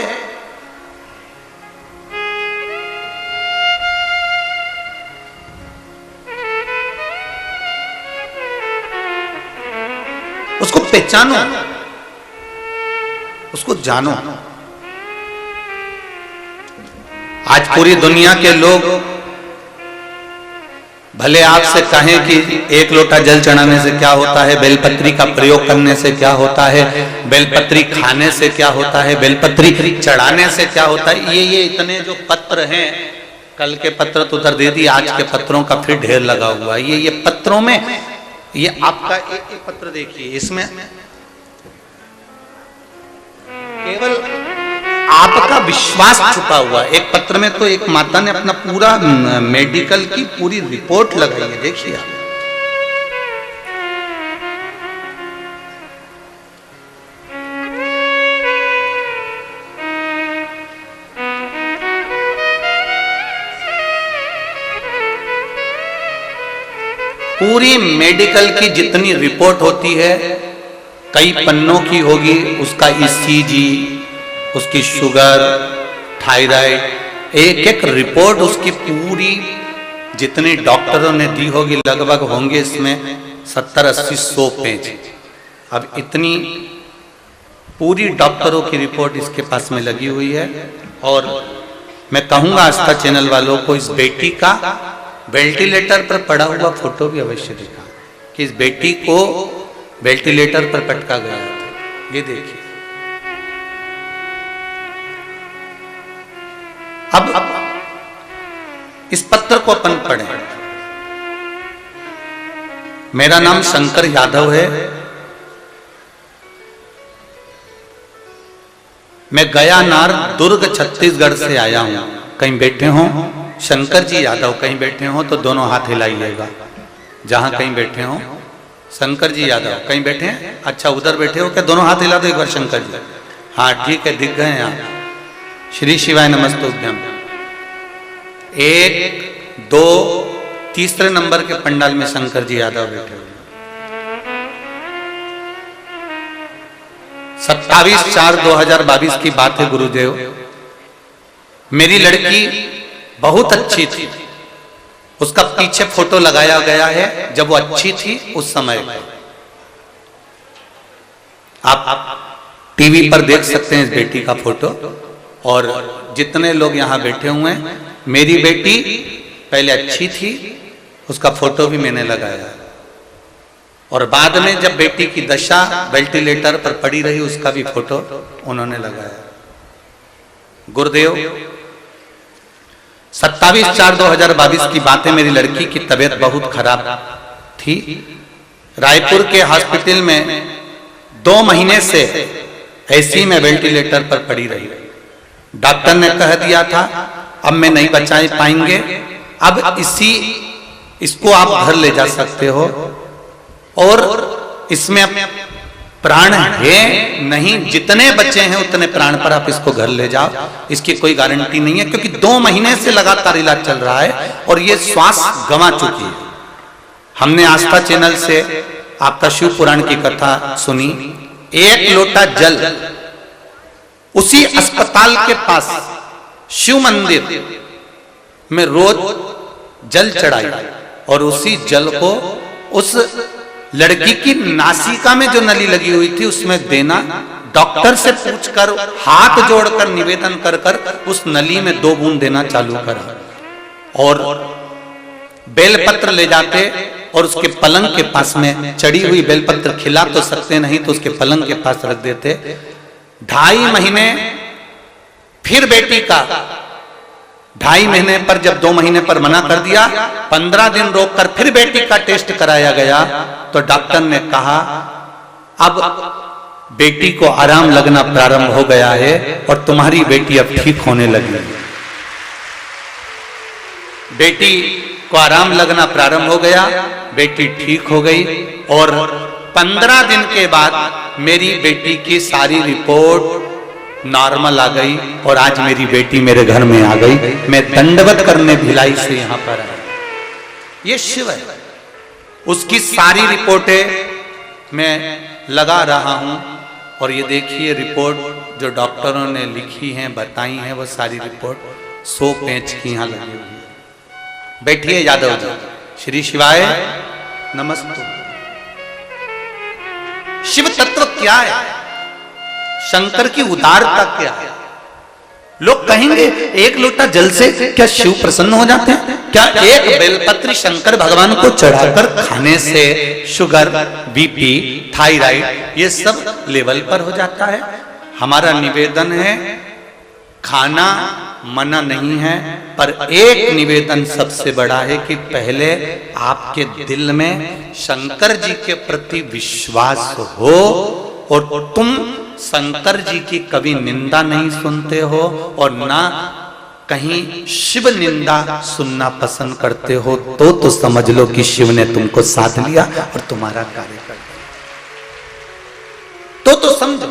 उसको पहचानो, उसको जानो। आज पूरी दुनिया के लोग भले आपसे कहें कि एक लोटा जल चढ़ाने से क्या होता है, बेलपत्री का प्रयोग करने से क्या होता है, बेलपत्री खाने से क्या होता है, बेलपत्री चढ़ाने से क्या होता है, ये इतने जो पत्र हैं, कल के पत्र तो उधर दे दिए, आज के पत्रों का फिर ढेर लगा हुआ है। ये पत्रों में, ये आपका एक पत्र देखिए, इसमें केवल आपका विश्वास छुपा हुआ है। एक पत्र में तो एक माता ने अपना पूरा मेडिकल की पूरी रिपोर्ट लगाई है, देखिए आप। पूरी मेडिकल की जितनी रिपोर्ट होती है, कई पन्नों की होगी, उसका ईसीजी, उसकी शुगर, थायराइड, एक एक रिपोर्ट उसकी पूरी जितनी डॉक्टरों ने दी होगी, लगभग होंगे इसमें 70-80-100 पेज। अब इतनी पूरी डॉक्टरों की रिपोर्ट इसके पास में लगी हुई है। और मैं कहूंगा आस्था चैनल वालों को, इस बेटी का वेंटिलेटर पर पड़ा हुआ फोटो भी अवश्य दिखा, कि इस बेटी को वेंटिलेटर पर पटका गया था। ये देखिए, अब इस पत्र को अपन पढ़ें। मेरा नाम शंकर यादव है, मैं गयानार दुर्ग छत्तीसगढ़ से आया हूं। कहीं बैठे हो शंकर जी यादव, कहीं बैठे हो तो दोनों हाथ हिलाइएगा। जहां कहीं बैठे हो, शंकर जी यादव कहीं बैठे हैं? अच्छा, उधर बैठे हो क्या? दोनों हाथ हिला दो एक बार शंकर जी। हाँ ठीक है, दिख गए हैं आप। श्री शिवाय नमस्तुभ्यम। 1, 2, तीसरे नंबर के पंडाल में शंकर जी यादव बैठे हुए। 27/4/2022 की बात है गुरुदेव। मेरी लड़की बहुत अच्छी थी, उसका पीछे फोटो लगाया गया है जब वो अच्छी थी उस समय। आप टीवी पर देख सकते हैं इस बेटी का फोटो। और जितने लोग यहाँ बैठे हुए हैं, मेरी बेटी पहले अच्छी थी, उसका फोटो भी मैंने लगाया। और बाद में जब बेटी की दशा वेंटिलेटर पर पड़ी रही, उसका भी फोटो उन्होंने लगाया। गुरुदेव, 27/4/2022 की बात है। मेरी लड़की की तबीयत बहुत खराब थी। रायपुर के हॉस्पिटल में 2 महीने से ऐसी में वेंटिलेटर पर पड़ी रही। डॉक्टर ने कह दिया था अब मैं नहीं बचा पाएंगे, अब इसको आप घर ले जा सकते हो, और इसमें प्राण है नहीं, जितने बच्चे हैं उतने प्राण पर आप इसको घर ले जाओ। इसकी कोई गारंटी नहीं है, क्योंकि 2 महीने से लगातार इलाज चल रहा है और ये श्वास गंवा चुकी है। हमने आस्था चैनल से आपका शिव पुराण की कथा सुनी। 1 लोटा जल उसी अस्पताल के पास शिव मंदिर में रोज जल चढ़ाई, और उसी जल को उस लड़की की नासिका में जो नली लगी हुई थी उसमें देना। डॉक्टर से पूछकर, हाथ जोड़कर निवेदन कर कर उस नली में 2 बूंद देना चालू करा। और बेलपत्र ले जाते और उसके पलंग के पास में, चढ़ी हुई बेलपत्र खिला तो सकते नहीं तो उसके पलंग के पास रख देते। 2.5 महीने फिर बेटी का, 2.5 महीने पर जब 2 महीने पर मना कर दिया, 15 दिन रोककर फिर बेटी का टेस्ट कराया गया तो डॉक्टर ने कहा अब बेटी को आराम लगना प्रारंभ हो गया है और तुम्हारी बेटी अब ठीक होने लगी। बेटी को आराम लगना प्रारंभ हो गया, बेटी ठीक हो गई और 15 दिन के बाद मेरी बेटी की सारी रिपोर्ट नॉर्मल आ गई और आज मेरी बेटी मेरे घर में आ गई। मैं दंडवत करने भिलाई से यहां पर आया। ये शिव है। उसकी सारी रिपोर्टें मैं लगा रहा हूं और ये देखिए रिपोर्ट जो डॉक्टरों ने लिखी हैं, बताई हैं, वो सारी रिपोर्ट 100 पेज की यहां लगी हुई है। बैठिए यादव जी। श्री शिवाय नमस्तु। शिव तत्व क्या है? शंकर की उदारता क्या है? लोग कहेंगे एक लोटा जल से क्या शिव प्रसन्न हो जाते हैं? क्या एक बेलपत्री शंकर भगवान को चढ़ाकर खाने से शुगर, बीपी, थायराइड ये सब लेवल पर हो जाता है? हमारा निवेदन है, खाना मना नहीं है, पर एक निवेदन सबसे बड़ा है कि पहले आपके दिल में शंकर जी के प्रति विश्वास हो और तुम शंकर जी की कभी निंदा नहीं सुनते हो और ना कहीं शिव निंदा सुनना पसंद करते हो तो समझ लो कि शिव ने तुमको साथ लिया और तुम्हारा कार्य कर दिया। तो समझो।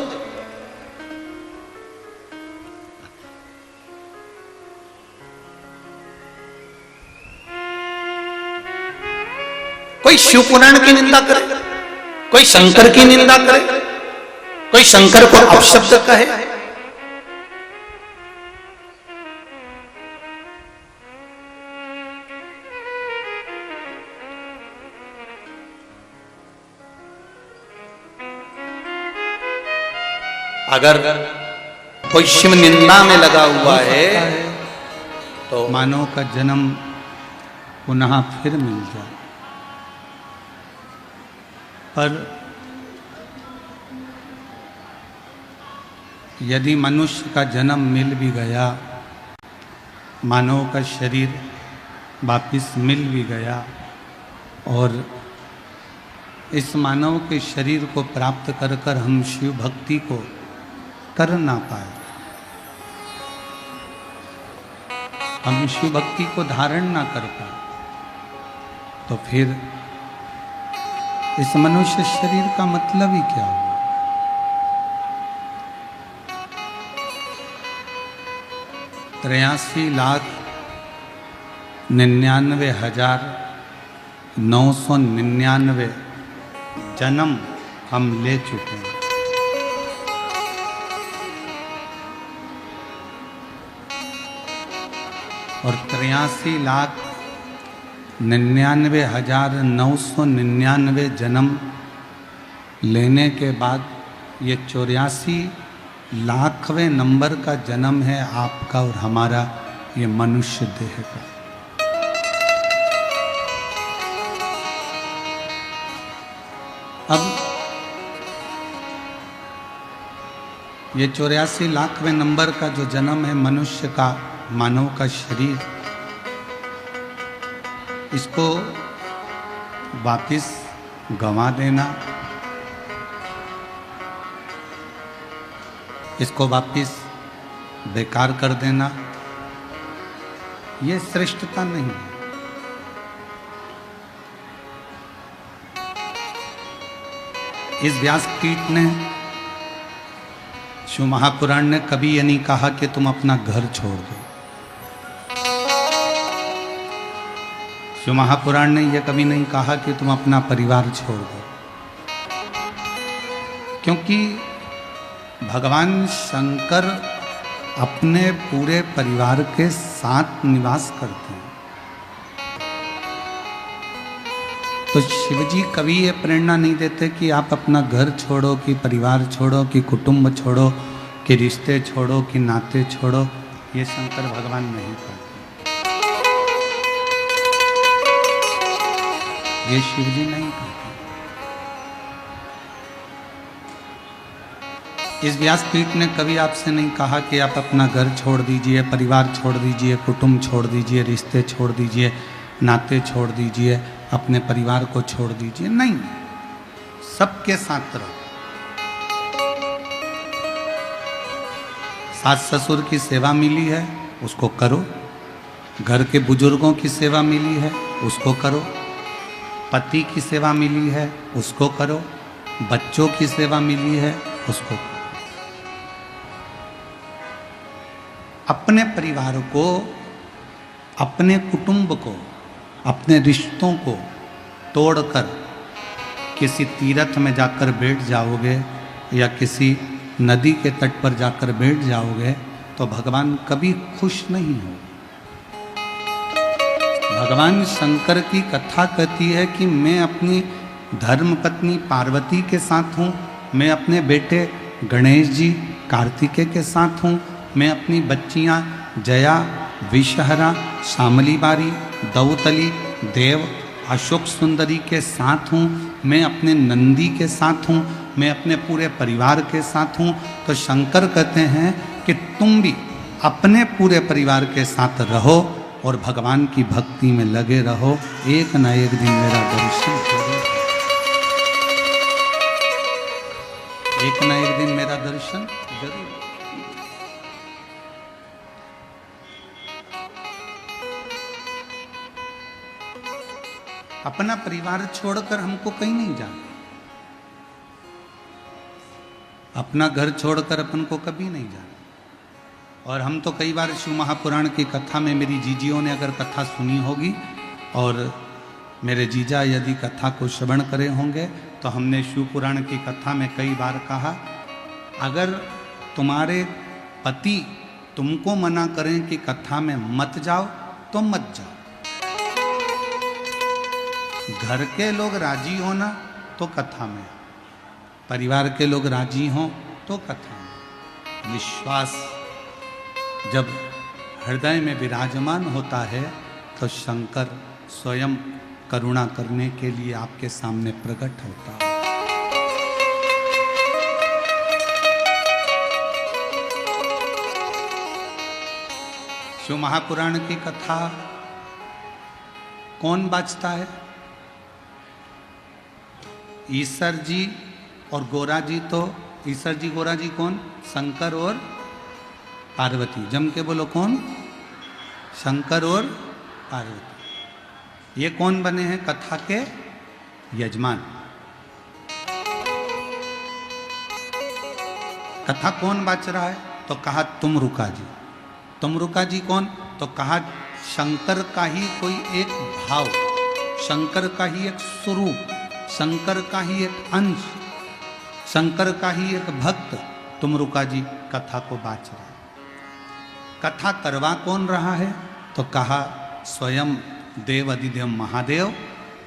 कोई शिव पुराण की निंदा करे, कोई शंकर की निंदा करे, कोई शंकर को अपशब्द कहे। अगर कोई शिव निंदा में लगा हुआ है तो मानव का जन्म पुनः फिर मिल जाए, पर यदि मनुष्य का जन्म मिल भी गया, मानव का शरीर वापिस मिल भी गया और इस मानव के शरीर को प्राप्त कर कर हम शिव भक्ति को कर ना पाए, हम शिव भक्ति को धारण ना कर पाए, तो फिर इस मनुष्य शरीर का मतलब ही क्या हुआ? 83,99,999 जन्म हम ले चुके हैं। और 83,99,999 जन्म लेने के बाद ये 84,00,000वें नंबर का जन्म है आपका और हमारा, ये मनुष्य देह का। अब ये 84,00,000वें नंबर का जो जन्म है मनुष्य का, मानव का शरीर, इसको वापिस गंवा देना, इसको वापिस बेकार कर देना, ये श्रेष्ठता नहीं है। इस व्यासपीठ ने, शिव महापुराण ने कभी ये नहीं कहा कि तुम अपना घर छोड़ दो। शिव महापुराण ने यह कभी नहीं कहा कि तुम अपना परिवार छोड़ दो, क्योंकि भगवान शंकर अपने पूरे परिवार के साथ निवास करते हैं। तो शिवजी कभी ये प्रेरणा नहीं देते कि आप अपना घर छोड़ो, कि परिवार छोड़ो, कि कुटुंब छोड़ो, कि रिश्ते छोड़ो, कि नाते छोड़ो। ये शंकर भगवान नहीं करते। ये शिव जी नहीं कहते। इस व्यासपीठ ने कभी आपसे नहीं कहा कि आप अपना घर छोड़ दीजिए, परिवार छोड़ दीजिए, कुटुंब छोड़ दीजिए, रिश्ते छोड़ दीजिए, नाते छोड़ दीजिए, अपने परिवार को छोड़ दीजिए। नहीं, सबके साथ रहो। सास ससुर की सेवा मिली है उसको करो, घर के बुजुर्गों की सेवा मिली है उसको करो, पति की सेवा मिली है उसको करो, बच्चों की सेवा मिली है उसको करो। अपने परिवार को, अपने कुटुंब को, अपने रिश्तों को तोड़कर किसी तीर्थ में जाकर बैठ जाओगे या किसी नदी के तट पर जाकर बैठ जाओगे तो भगवान कभी खुश नहीं हो। भगवान शंकर की कथा कहती है कि मैं अपनी धर्म पत्नी पार्वती के साथ हूँ, मैं अपने बेटे गणेश जी कार्तिकेय के साथ हूँ, मैं अपनी बच्चियाँ जया, विषहरा, शामली बारी, दौतली, देव, अशोक सुंदरी के साथ हूँ, मैं अपने नंदी के साथ हूँ, मैं अपने पूरे परिवार के साथ हूँ। तो शंकर कहते हैं कि तुम भी अपने पूरे परिवार के साथ रहो और भगवान की भक्ति में लगे रहो, एक न एक दिन मेरा दर्शन जरूर, एक न एक दिन मेरा दर्शन जरूर। अपना परिवार छोड़कर हमको कहीं नहीं जाना, अपना घर छोड़कर अपन को कभी नहीं जाना। और हम तो कई बार शिव महापुराण की कथा में, मेरी जीजियों ने अगर कथा सुनी होगी और मेरे जीजा यदि कथा को श्रवण करे होंगे तो हमने शिव पुराण की कथा में कई बार कहा, अगर तुम्हारे पति तुमको मना करें कि कथा में मत जाओ तो मत जाओ। घर के लोग राजी हो ना तो कथा में, परिवार के लोग राजी हों तो कथा में। विश्वास जब हृदय में विराजमान होता है तो शंकर स्वयं करुणा करने के लिए आपके सामने प्रकट होता है। शिव महापुराण की कथा कौन बाँचता है? ईश्वर जी और गोरा जी। तो ईश्वर जी गोरा जी कौन? शंकर और पार्वती। जम के बोलो कौन? शंकर और पार्वती। ये कौन बने हैं कथा के यजमान? कथा कौन बाच रहा है? तो कहा तुम रुका जी। तुम रुका जी कौन? तो कहा शंकर का ही कोई एक भाव, शंकर का ही एक स्वरूप, शंकर का ही एक अंश, शंकर का ही एक भक्त तुम रुका जी कथा को बाच रहा है। कथा करवा कौन रहा है? तो कहा स्वयं देव अधिदेव महादेव